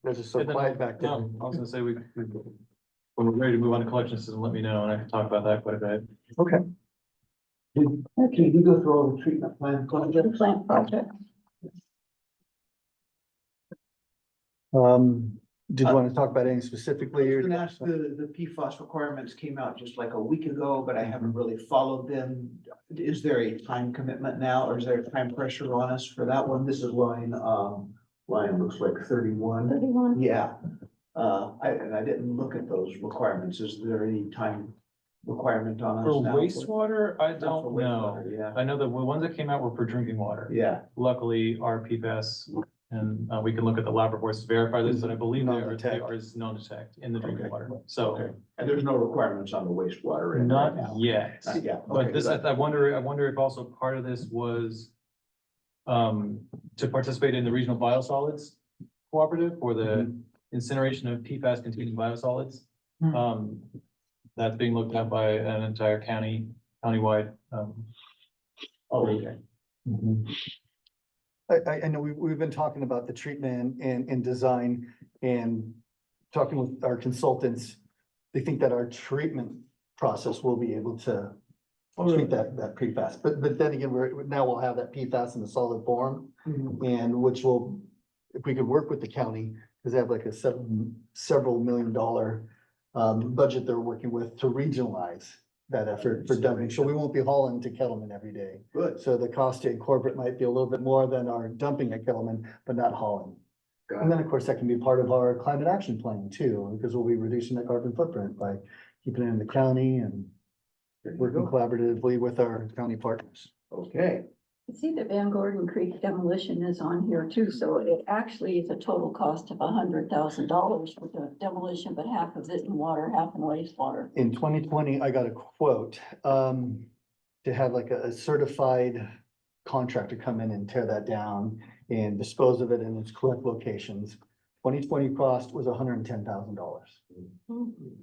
There's just so And then quiet back there. No, I was gonna say, when we're ready to move on to collection system, let me know, and I can talk about that quite a bit. Okay. Can you go through all the treatment plant The projects? plant project. Did you want to talk about any specifically? I was gonna ask, the PFAS requirements came out just like a week ago, but I haven't really followed them. Is there a time commitment now, or is there time pressure on us for that one? This is line looks like 31. 31. Yeah, I didn't look at those requirements. Is there any time requirement on us For now? wastewater, I For don't know. wastewater, Yeah, I know the ones that came out were for drinking water. yeah. Luckily, our PFAS, and we can look at the lab reports to verify this, but I believe they Non-detect. are non-detect in the drinking Okay. water. So, Okay. And there's no requirements on the wastewater end right not now? yet. Not yet. But Okay, this, good. I wonder if also part of this was to participate in the regional biosolids cooperative for the incineration of PFAS containing biosolids. Hmm. That's being looked at by an entire countywide. Oh, okay. Mhm. I know we've been talking about the treatment and design, and talking with our consultants, they think that our treatment process will be able to treat that PFAS. But then again, now we'll have that PFAS in the solid form, and which will, if we could work with the county, because they have like a several $1 million budget they're working with to regionalize that effort for dumping. So we won't be hauling to Kettleman every day. Good. So the cost to incorporate might be a little bit more than our dumping at Kettleman, but not hauling. And then, of course, that can be part of our climate action plan too, because we'll be reducing the carbon footprint by keeping it in the county and working collaboratively with our county partners. Okay, I see the Van Gordon Creek demolition is on here too, so it actually is a total cost of $100,000 for the demolition, but half of it in water, half in wastewater. In 2020, I got a quote to have like a certified contractor come in and tear that down and dispose of it in its correct locations. 2020 cost was $110,000.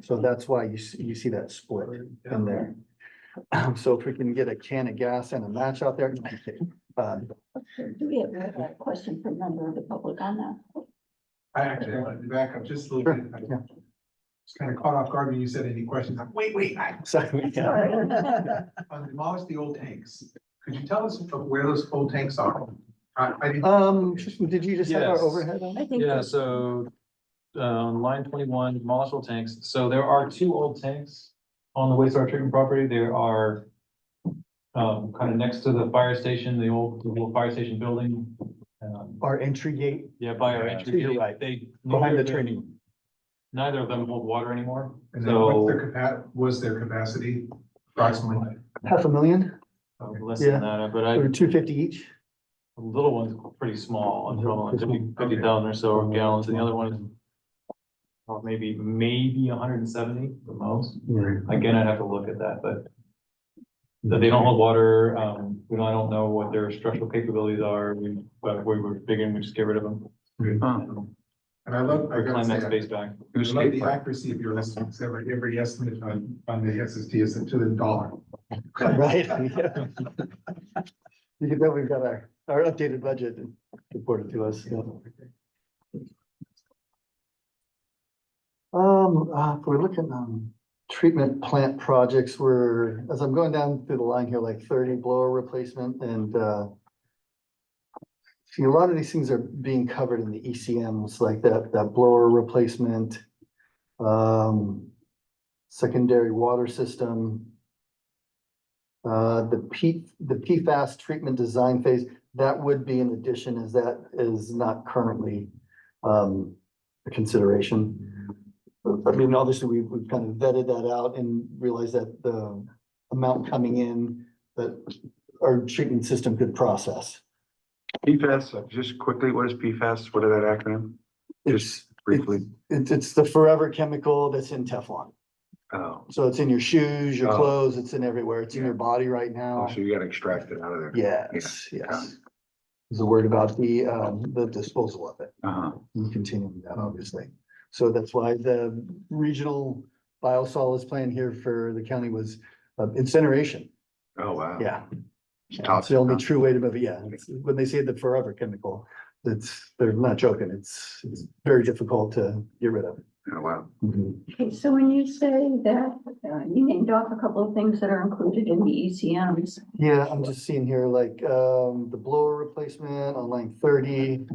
So that's why you see that split in there. So if we can get a can of gas and a match out there. Do we have a question from a member of the public on that? I actually wanted to back up just a little bit. I Yeah. was kind of caught off guard when you said any questions. Like, wait, Sorry. demolish the old tanks. Could you tell us where those old tanks are? I didn't. Did you just have our Yes. overhead on? I think. Yeah, so, line 21, demolish old tanks. So there are 2 old tanks on the wastewater treatment property. There are kind of next to the fire station, the old fire station building. Our entry gate Yeah, by our to entry your gate, right, they. behind the neither of them- training. Neither of them hold water anymore, And then what's so their was their capacity approximately? $500,000, less than that, but or 250 each. the little one's pretty small, it's only 50,000 or so gallons, and the other one is maybe 170 the most. Again, I'd have to look at that, but they don't hold water. I don't know what their structural capabilities are. But we were figuring we just get rid of them. And I gotta Reclaim that say, space back. I love the accuracy of your estimates. Every estimate on the SST is to the dollar. Right. Yeah. You can tell we've got our updated budget reported to us. Yeah. If we're looking treatment plant projects, as I'm going down through the line here, like 30 blower replacement and see, a lot of these things are being covered in the ECMs, like that blower replacement, secondary water system. The PFAS treatment design phase, that would be an addition, as that is not currently a consideration. I mean, obviously, we've kind of vetted that out and realized that the amount coming in that our treatment system could process. PFAS, just quickly, what is PFAS? What is that acronym? It's Briefly. it's the forever chemical that's in Teflon. Oh, So it's in your shoes, your Oh. clothes, it's in everywhere. It's in your body right now. so you gotta extract it out of there. Yes, Yeah. yes. There's a word about the disposal of it Uh-huh. and continuing that, obviously. So that's why the regional biosolids plan here for the county was incineration. Oh, wow. Yeah. It's Yeah, toxic, It's the only huh? true way to move it. Yeah. When they say the forever chemical, they're not joking. It's very difficult to get rid of. Oh, wow. Mhm. Okay, so when you say that, you named off a couple of things that are included in the ECMs. Yeah, I'm just seeing here like the blower replacement on line 30.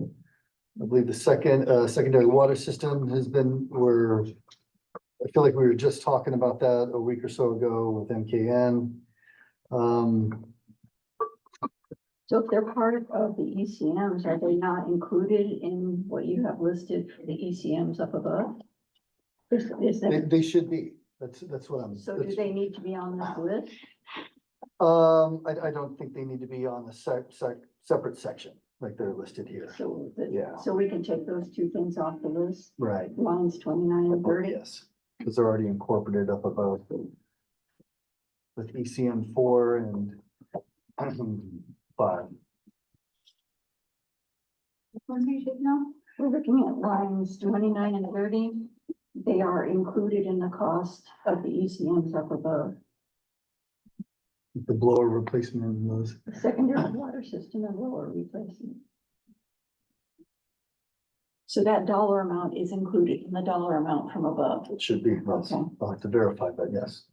I believe the secondary water system has been, I feel like we were just talking about that a week or so ago with MKN. So if they're part of the ECMs, are they not included in what you have listed for the ECMs up above? Is that, They should be. That's what I'm. so do they need to be on this list? I don't think they need to be on the separate section like they're listed here. So, Yeah. so we can take those 2 things off the list, Right. lines 29 and 30? Yes, because they're already incorporated up above with ECM 4 and 5. One page it now? We're looking at lines 29 and 30. They are included in the cost of the ECMs up above. The blower replacement and those. The secondary water system and lower replacement. So that dollar amount is included in the dollar amount from above. It should be, yes. Okay. I'll have to verify, but yes.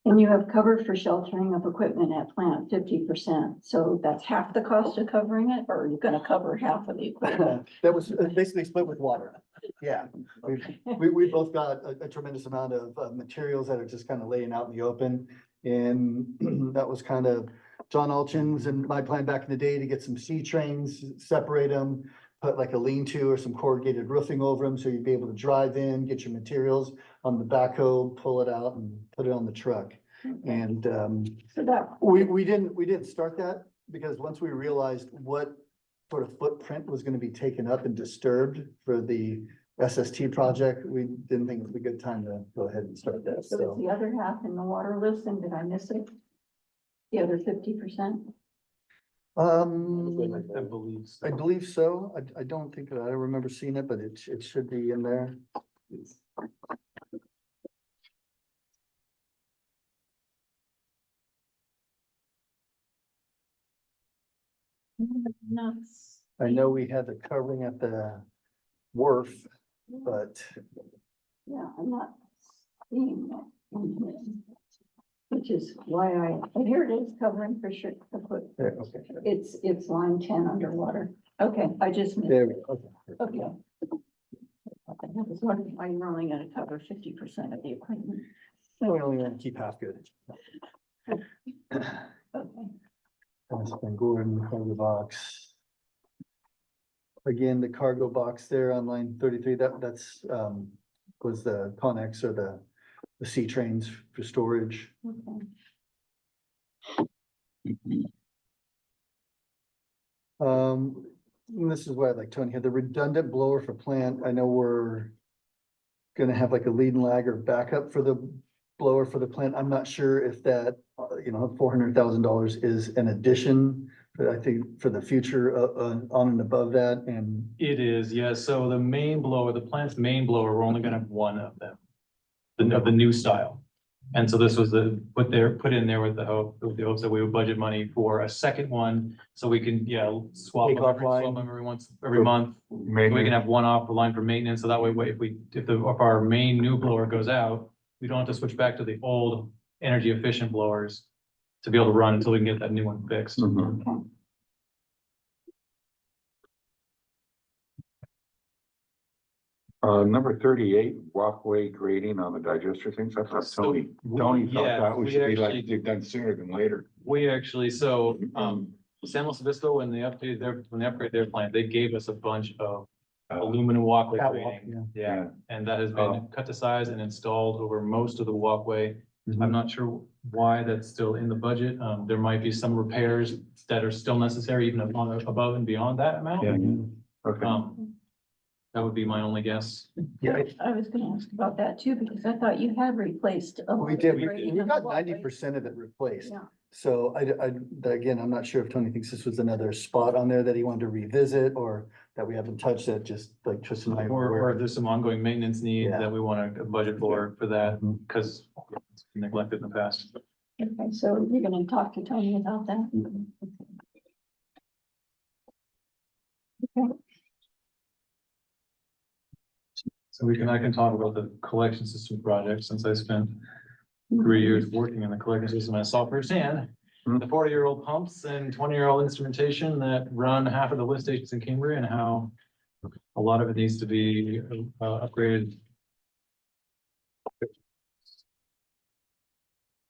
And you have cover for sheltering of equipment at plant 50%. So that's half the cost of covering it, or are you gonna cover half of the equipment? That was basically split with water. Yeah, we both got a tremendous amount of materials that are just kind of laying out in the open. And that was kind of John Alchin's and my plan back in the day to get some C trains, separate them, put like a lean-to or some corrugated roofing over them, so you'd be able to drive in, get your materials on the backhoe, pull it out and put it on the truck. And So that, we didn't start that because once we realized what sort of footprint was gonna be taken up and disturbed for the SST project, we didn't think it was a good time to go ahead and start that, so is so. the other half in the water list, and did I miss it? The other 50%? I I believe so. believe so. I don't think that I remember seeing it, but it should be in there. Nuts. I know we had the covering at the wharf, but Yeah, I'm not seeing that in here. Which is why and here it is, covering for sure. there, okay. It's line 10 underwater. Okay, I just missed There, it. okay. Okay. I was wondering why you're only gonna cover 50% of the equipment. No, we only want to keep half good. Okay. That's been Gordon, cargo box. Again, the cargo box there on line 33, that's was the Connex or the C trains for storage. Okay. And this is why I like Tony had the redundant blower for plant. I know we're gonna have like a lead and lag or backup for the blower for the plant. I'm not sure if that, $400,000 is an addition. But I think for the future, on and above that, and It is, yes. So the main blower, the plant's main blower, we're only gonna have one of them. Of the new style. And so this was put in there with the hopes that we would budget money for a second one. So we can, swap Take them offline. every month. So we Maybe, can have one off the line for maintenance. So that way, if our main new blower goes out, we don't have to switch back to the old energy efficient blowers to be able to run until we can get that new one fixed. Mhm. Number 38, walkway grading on the digester things. I thought So, Tony thought yeah, that we we should be actually- like, they've done sooner than later. We actually, San Luis Obispo, when they upgrade their plant, they gave us a bunch of aluminum walkway catwalk, grading. yeah. Yeah, and that has been Oh. cut to size and installed over most of the walkway. Mhm. I'm not sure why that's still in the budget. There might be some repairs that are still necessary even above and beyond that amount. Yeah. Okay. That would be my only guess. Yeah, I was gonna ask about that too, because I thought you had replaced. a lot we of did. the grading We on the got walkway. 90% of it replaced. Yeah. So again, I'm not sure if Tony thinks this was another spot on there that he wanted to revisit or that we haven't touched that, just like Tristan and I were Or aware if of. there's some ongoing maintenance needs Yeah. that we want to budget for that, Mhm. because it's been neglected in the past. Okay, so you're gonna talk to Tony about that? Okay. So I can talk about the collection system project, since I spent 3 years working in the collection system. I saw firsthand the 40-year-old pumps and 20-year-old instrumentation that run half of the lift stations in Cambria, and how a lot of it needs to be upgraded.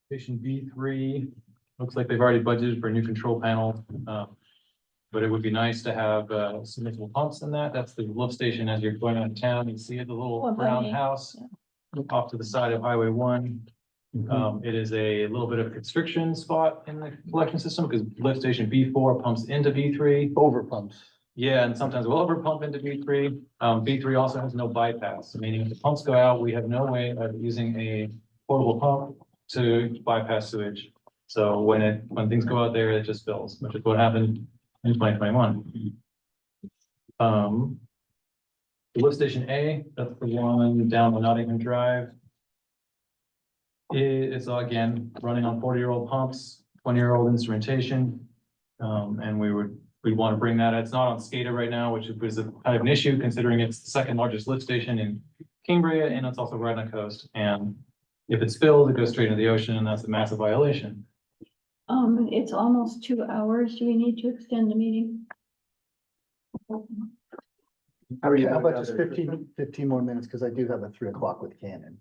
Station B3, looks like they've already budgeted for a new control panel. But it would be nice to have submersible pumps in that. That's the lift station as you're going out of town. You see it, the little Well, brown buddy. house off to the side of Highway 1. It is a little bit of a constriction spot in the collection system because lift station B4 pumps into B3. Over pumps. Yeah, and sometimes we'll over pump into B3. B3 also has no bypass, meaning if the pumps go out, we have no way of using a portable pump to bypass sewage. So when things go out there, it just fills, which is what happened in 2021. The lift station A, that's the one down the Nottingham Drive. It's again running on 40-year-old pumps, 20-year-old instrumentation. And we'd want to bring that. It's not on SCADA right now, which is a kind of an issue considering it's the second largest lift station in Cambria and it's also right on the coast. And if it spills, it goes straight into the ocean and that's a massive violation. It's almost 2 hours. Do we need to extend the meeting? How about just 15 more minutes, because I do have a 3 o'clock with Canon.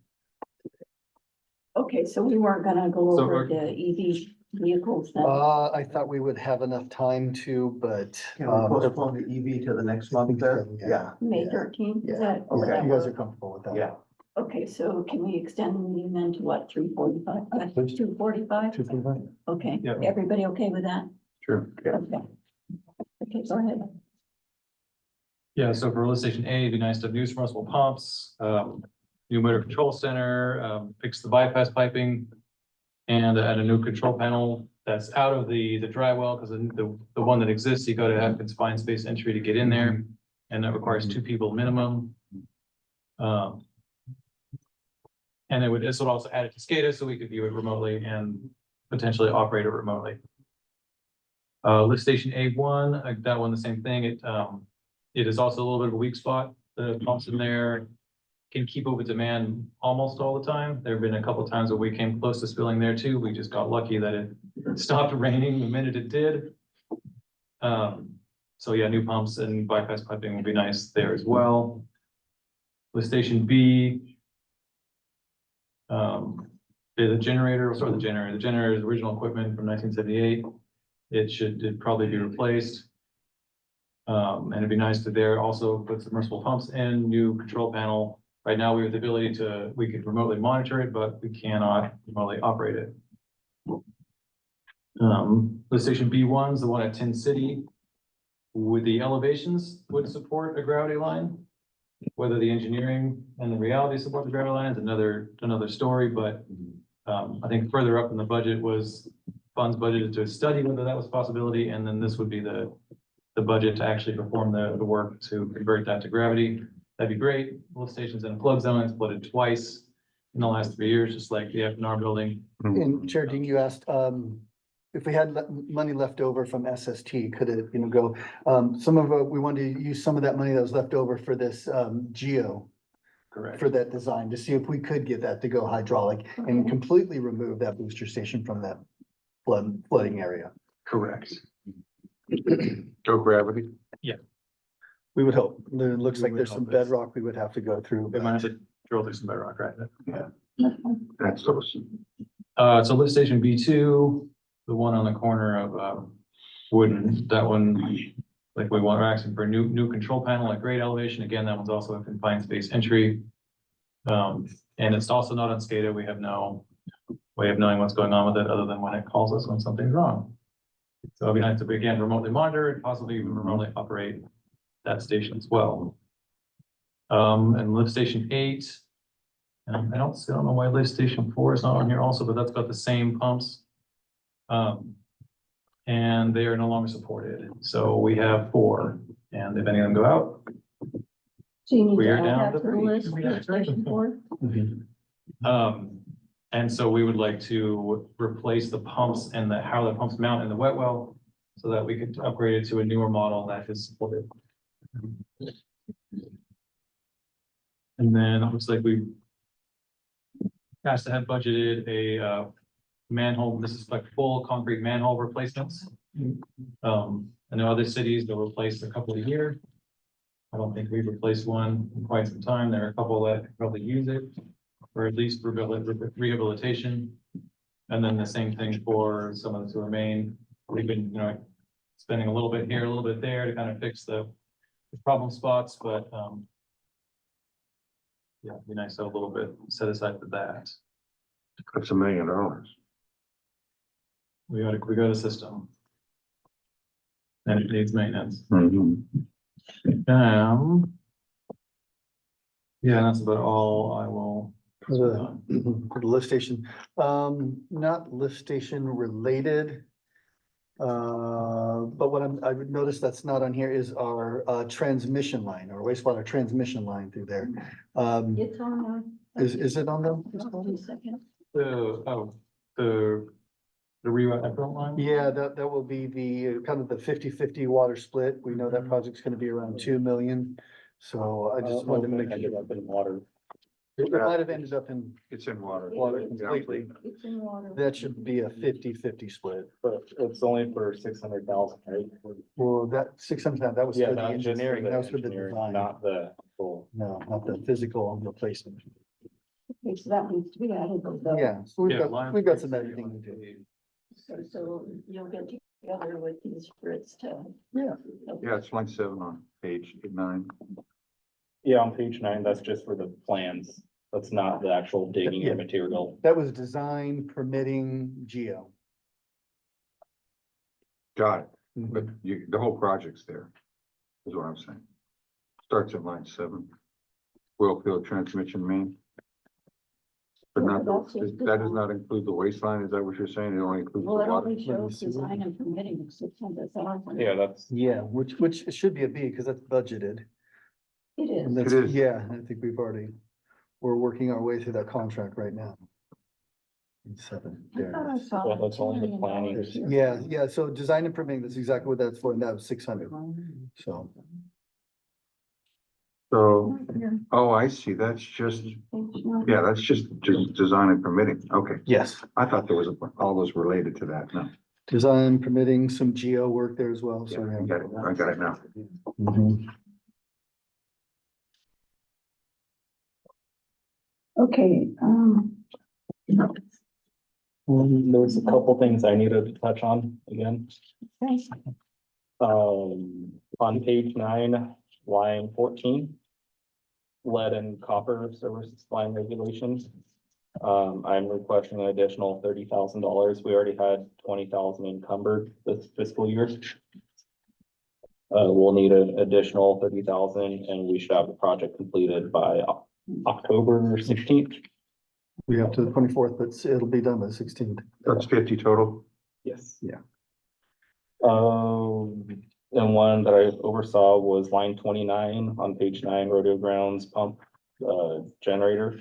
Okay, so we weren't gonna go So over we're- the EV vehicles then. I thought we would have enough time to, but. Can we postpone the EV to the next month there? Yeah. May yeah. 13th, is Yeah, that? yeah, you guys are comfortable with that? Yeah. Okay, so can we extend the meeting then to what, 3:45, 2:45? 2:45? Okay, Yeah. everybody okay with that? Sure. Okay. Okay, go ahead. Yeah, so for lift station A, it'd be nice to have new submersible pumps, new motor control center, fix the bypass piping. And add a new control panel that's out of the dry well, because the one that exists, you gotta have confined space entry to get in there. And that requires 2 people minimum. And this would also add it to SCADA, so we could view it remotely and potentially operate it remotely. Lift station A1, that one, the same thing, it is also a little bit of a weak spot. The pumps in there can keep up with demand almost all the time. There have been a couple of times where we came close to spilling there too. We just got lucky that it stopped raining the minute it did. So yeah, new pumps and bypass piping would be nice there as well. Lift station B. The generator, the generator is original equipment from 1978. It'd probably be replaced. And it'd be nice to there also put submersible pumps in, new control panel. Right now, we have the ability we could remotely monitor it, but we cannot remotely operate it. Lift station B1 is the one at Tin City. With the elevations would support a gravity line. Whether the engineering and the reality support the gravity line is another story, but I think further up in the budget was funds budgeted to study whether that was a possibility, and then this would be the budget to actually perform the work to convert that to gravity. That'd be great. Lift station's in a flood zone. It's flooded twice in the last 3 years, just like the FNR building. And Chair Dean, you asked, if we had money left over from SST, could it, go, we wanted to use some of that money that was left over for this, GEO, Correct. for that design, to see if we could get that to go hydraulic and completely remove that booster station from that flooding area. Correct. Go gravity. We would hope. It looks We like would there's some hope it's- bedrock we would have to go through. We might have to drill through some bedrock, right? That's awesome. So lift station B2, the one on the corner of Wooden, that one, like we're asking for a new control panel at grade elevation. Again, that one's also a confined space entry. And it's also not on SCADA. We have no way of knowing what's going on with it other than when it calls us when something's wrong. So it'd be nice to, again, remotely monitor and possibly even remotely operate that station as well. And lift station 8. And I don't know why lift station 4 is not on here also, but that's got the same pumps. And they are no longer supported. So we have 4, and if any of them go out. So you need We to are add down that to to the 3. list, lift station 4. And so we would like to replace the pumps and how the pumps mount in the wet well so that we could upgrade it to a newer model that is supported. And then it looks like we has to have budgeted a manhole. This is like full concrete manhole replacements. I know other cities they'll replace a couple a year. I don't think we've replaced one in quite some time. There are a couple that probably use it or at least rehabilitation. And then the same thing for some of the sewer main. We've been, spending a little bit here, a little bit there to kind of fix the problem spots, but yeah, it'd be nice to have a little bit set aside for that. That's $1 million. We got a system. And it needs maintenance. Yeah, that's about all I will. For the lift station, not lift station related. But what I've noticed that's not on here is our transmission line, or wastewater transmission line through there. It's on, uh, Is it on the? hold on a second. The The effluent line? Yeah, that will be the kind of the 50-50 water split. We know that project's gonna be around 2 million. So I just wanted to make Ended sure. up in water. It might have ended up in It's in water. water completely. It's in water. That should be a 50-50 split. But it's only for 600,000, right? Well, that 600, that was Yeah, for the that's just for engineering, the that was for the engineering, design. not the full. No, not the physical replacement. Okay, so that needs to be added. So- Yeah, so Yeah, line we've got some 3, editing to do. So you'll get together with these Brits to. Yeah. Yeah, it's line 7 on page 9. Yeah, on page 9, that's just for the plans. That's not the actual digging Yeah. of material. That was design, permitting, geo. Got it. Mhm. But you, the whole project's there, is what I'm saying. Starts at line 7. Oil field transmission main. But not, That's just that does design. not include the waistline, is that what you're saying? It only includes the Well, it water? only shows design and permitting 600,000. Yeah, that's, Yeah, which it should be a B because that's budgeted. It is. And that's, It is. yeah, I think we're working our way through that contract right now. In 7 I there. thought I saw Well, that's only the $2 million planning. here. Yeah, so design and permitting, that's exactly what that's for, and that was 600, so. So, Here, oh, I see, that's just, page 9. yeah, that's just design and permitting, okay. Yes. I thought there was all those related to that, no. Design, permitting, some geo work there as well, Yeah, so. I got it now. Mhm. Okay, there's a couple things I needed to touch on again. okay. On page 9, line 14. Lead and copper service line regulations. I'm requesting an additional $30,000. We already had 20,000 encumbered this fiscal year. We'll need an additional 30,000 and we should have the project completed by October 16th. We have to the 24th, but it'll be done by the 16th. That's 50 total? Yes. Yeah. And one that I oversaw was line 29 on page 9, rodeo grounds pump, generator.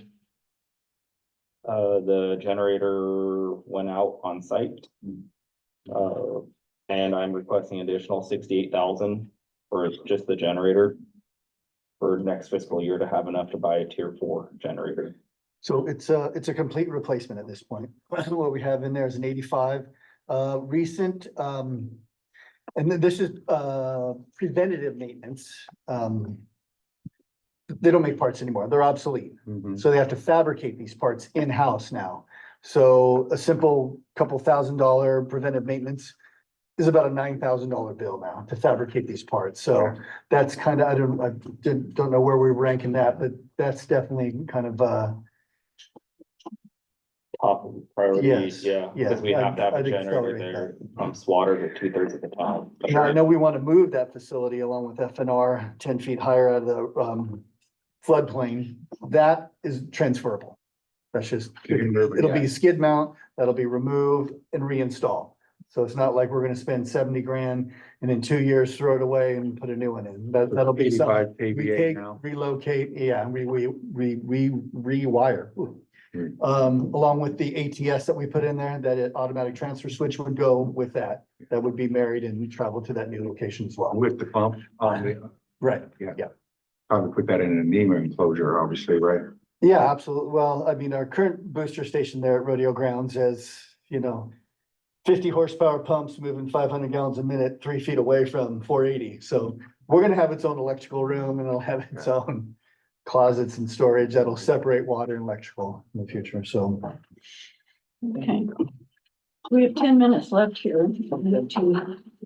The generator went out on site. And I'm requesting additional 68,000 for just the generator. For next fiscal year to have enough to buy a tier 4 generator. So it's a complete replacement at this point. What we have in there is an 85, recent, and then this is, preventative maintenance. They don't make parts anymore. They're obsolete. Mhm. So they have to fabricate these parts in-house now. So a simple couple $1,000 preventive maintenance is about a $9,000 bill now to fabricate these parts. So that's kind of, I don't know where we rank in that, but that's definitely kind of, Top priority, Yes, yeah, yeah, because we have to have a I'd generator accelerate there, pumps water to 2/3 of the time. now I know we want to move that facility along with FNR 10 feet higher out of the, floodplain. That is transferable. That's just, You can move it, it'll be yeah. skid mount, that'll be removed and reinstall. So it's not like we're gonna spend 70 grand and in 2 years throw it away and put a new one in. That'll be something. 85 We kVA take, now. relocate, yeah, rewire. Along with the ATS that we put in there, that automatic transfer switch would go with that. That would be married and travel to that new location as well. With the pump on the, Right, probably put that in an NEMA enclosure, obviously, right? yeah, absolutely. Well, I mean, our current booster station there at Rodeo Grounds has, 50 horsepower pumps moving 500 gallons a minute, 3 feet away from 480. So we're gonna have its own electrical room and it'll have its own closets and storage that'll separate water and electrical in the future. So Okay. We have 10 minutes left here to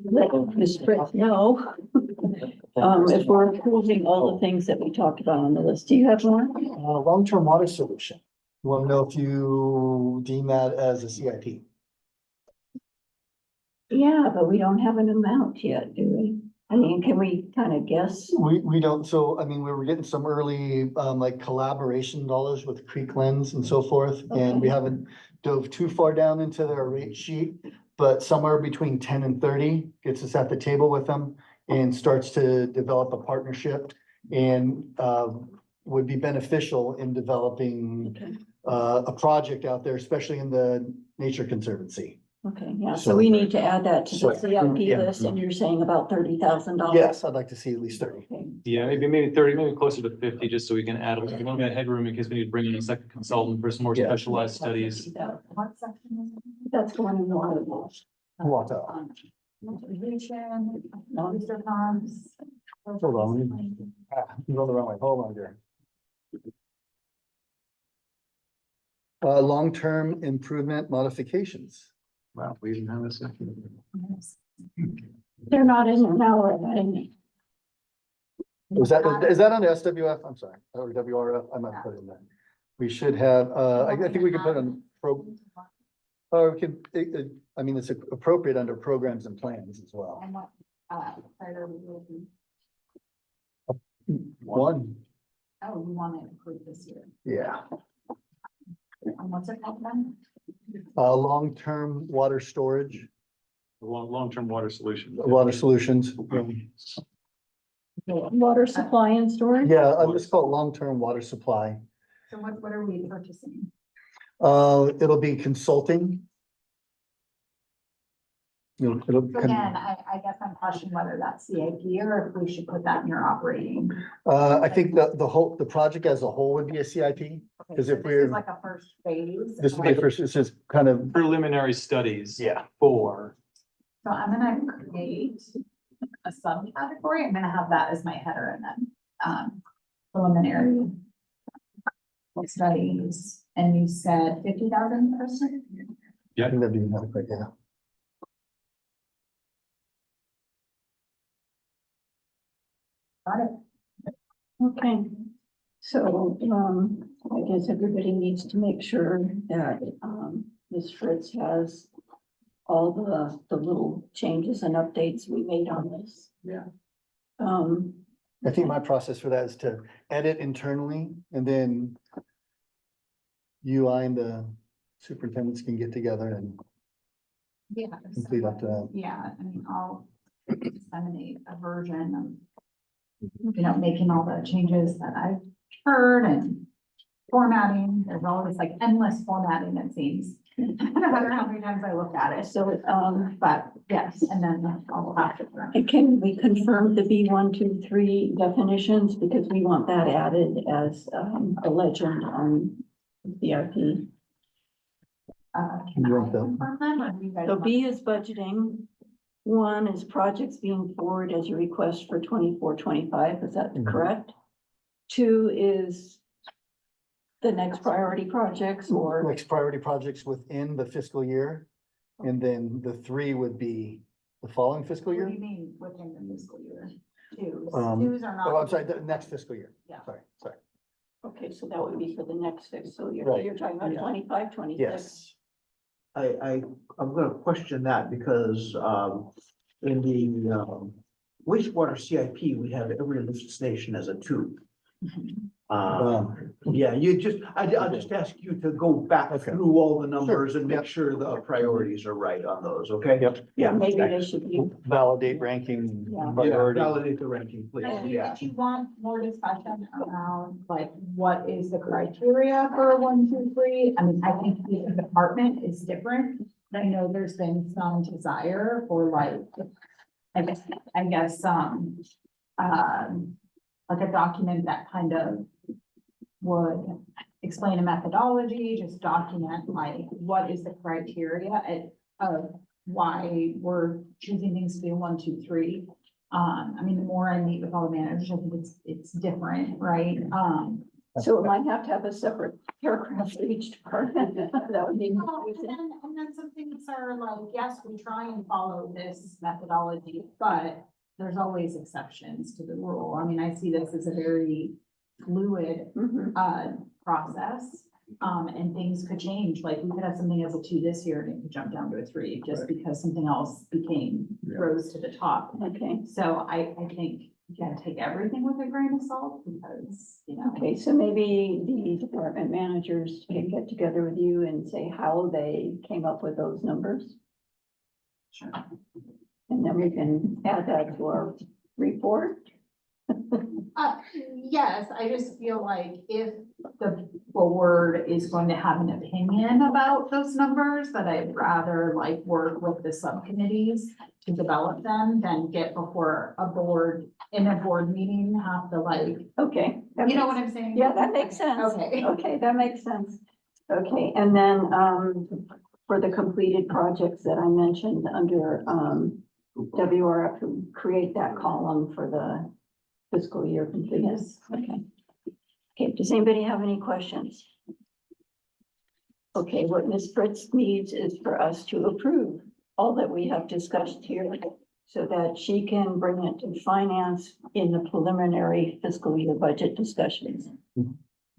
let Ms. Fritz know. If we're approving all the things that we talked about on the list. Do you have one? long-term water solution. You want to know if you deem that as a CIP? Yeah, but we don't have an amount yet, do we? I mean, can we kind of guess? We don't, so, I mean, we were getting some early, like collaboration dollars with Creek Lens and so forth, and we Okay. haven't dove too far down into their rate sheet. But somewhere between 10 and 30 gets us at the table with them and starts to develop a partnership and, would be beneficial in developing, Okay. a project out there, especially in the Nature Conservancy. Okay, yeah, so So- we need to add that to the So- CIP yeah. list, and you're saying about $30,000? Yes, I'd like to see at least 30. Okay. Yeah, maybe 30, maybe closer to 50, just so we can add a little bit of headroom in case we need to bring in a second consultant for some more Yeah. specialized studies. What section is That's going in the water. Water. Conservation, booster pumps. Hold on. You rolled the wrong way. Hold on, dear. Long-term improvement modifications. Wow, we didn't have this. They're not in there now, or not in there. Is that on the SWF? I'm sorry, or WRF? I'm not putting that. We should have, I think we can put on or we can, I mean, it's appropriate under programs and plans as well. And what, priority will be, One, oh, you want it approved this year. yeah, And what's it called then? long-term water storage, Long-term water solution. water solutions. Water supply and storage? Yeah, I'm just called long-term water supply. So what are we purchasing? It'll be consulting. It'll So again, I guess I'm questioning whether that's CIP or if we should put that in your operating. I think the project as a whole would be a CIP. Okay, 'Cause so if this we're- is like a first phase. This would be first, it's just kind of, Preliminary studies. yeah. For. So I'm gonna create a subcategory. I'm gonna have that as my header and then, preliminary studies. And you said 50,000 person? I think that'd be adequate, yeah. Got it. Okay, so, I guess everybody needs to make sure that, Ms. Fritz has all the little changes and updates we made on this. Yeah. Um, I think my process for that is to edit internally and then I and the superintendents can get together and Yeah. complete up to that. Yeah, I mean, I'll disseminate a version of, making all the changes that I've heard and formatting. There's always like endless formatting, it seems. No matter how many times I look at it. so, But yes, and then I'll have to. and can we confirm the B 1, 2, 3 definitions, because we want that added as, a legend on the CIP. Can I You want that? confirm them or do you guys? So want- B is budgeting. 1 is projects being forwarded as a request for 24-25. Is that Mhm. correct? 2 is the next priority projects or, Next priority projects within the fiscal year. And then the 3 would be the following fiscal What do year. you mean within the fiscal year? Twos, Um, twos are not. Oh, I'm sorry, the next fiscal year. Yeah. Sorry. okay, so that would be for the next fiscal year. Right. You're talking about Yeah. 25, 26. Yes. I'm gonna question that because, in the, wastewater CIP, we have every lift station as a 2. Yeah, I'll just ask you to go back Okay. through all the numbers and Yep. make sure the priorities are right on those, okay? Yep. Yeah, maybe they should be. Validate ranking. Yeah. Yeah, priority. validate the ranking, please, And yeah. did you want more discussion around like what is the criteria for 1, 2, 3? I mean, I think each department is different. I know there's been some desire for like, I guess, like a document that kind of would explain a methodology, just document like what is the criteria of why we're choosing things to be a 1, 2, 3. I mean, the more I meet with all the managers, I think it's different, right? So it might have to have a separate paragraph for each department. That would be. And then some things are like, yes, we try and follow this methodology, but there's always exceptions to the rule. I mean, I see this as a very fluid Mhm. process. And things could change, like we could have something as a 2 this year and it could jump down to a 3 just because something else rose to the top. Okay, So I think you gotta take everything with a grain of salt because, okay, so maybe the department managers can get together with you and say how they came up with those numbers. Sure. And then we can add that to our report. Yes, I just feel like if the board is going to have an opinion about those numbers, that I'd rather like work with the subcommittees to develop them than get before a board, in a board meeting, have to like, Okay. that you know makes- what I'm saying? Yeah, that makes sense. Okay. Okay, that makes sense. Okay, and then, for the completed projects that I mentioned under, WRF, to create that column for the fiscal year completeness. Okay. Okay, does anybody have any questions? Okay, what Ms. Fritz needs is for us to approve all that we have discussed here so that she can bring it to finance in the preliminary fiscal year budget discussions.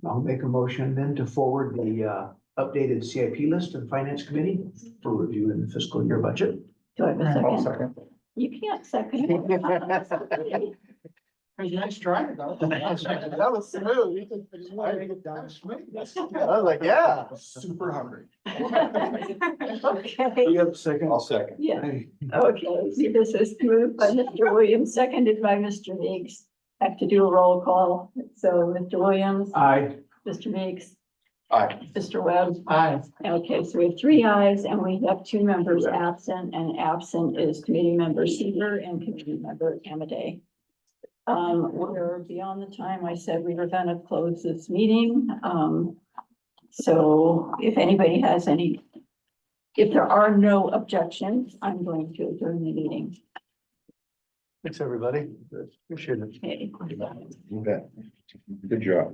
I'll make a motion then to forward the updated CIP list to the finance committee for review in the fiscal year budget. Do I have a I'll second? second. You can't second. Nice try, though. That was smooth. You can just want to make it done. I was like, yeah. Super hungry. Okay, You have a second? I'll second. yeah, Hey, okay, see, this is moved by Mr. Williams, seconded by Mr. Meeks. I have to do a roll call, so Mr. Williams, Aye. Mr. Meeks, Aye. Mr. Webb. Aye. Okay, so we have 3 ayes and we have 2 members absent, and absent is committee member Seaver and committee member Amaday. We're beyond the time I said we were gonna close this meeting. So if anybody has any, if there are no objections, I'm going to adjourn the meeting. Thanks, everybody. Appreciate it. Okay. You bet. Good job.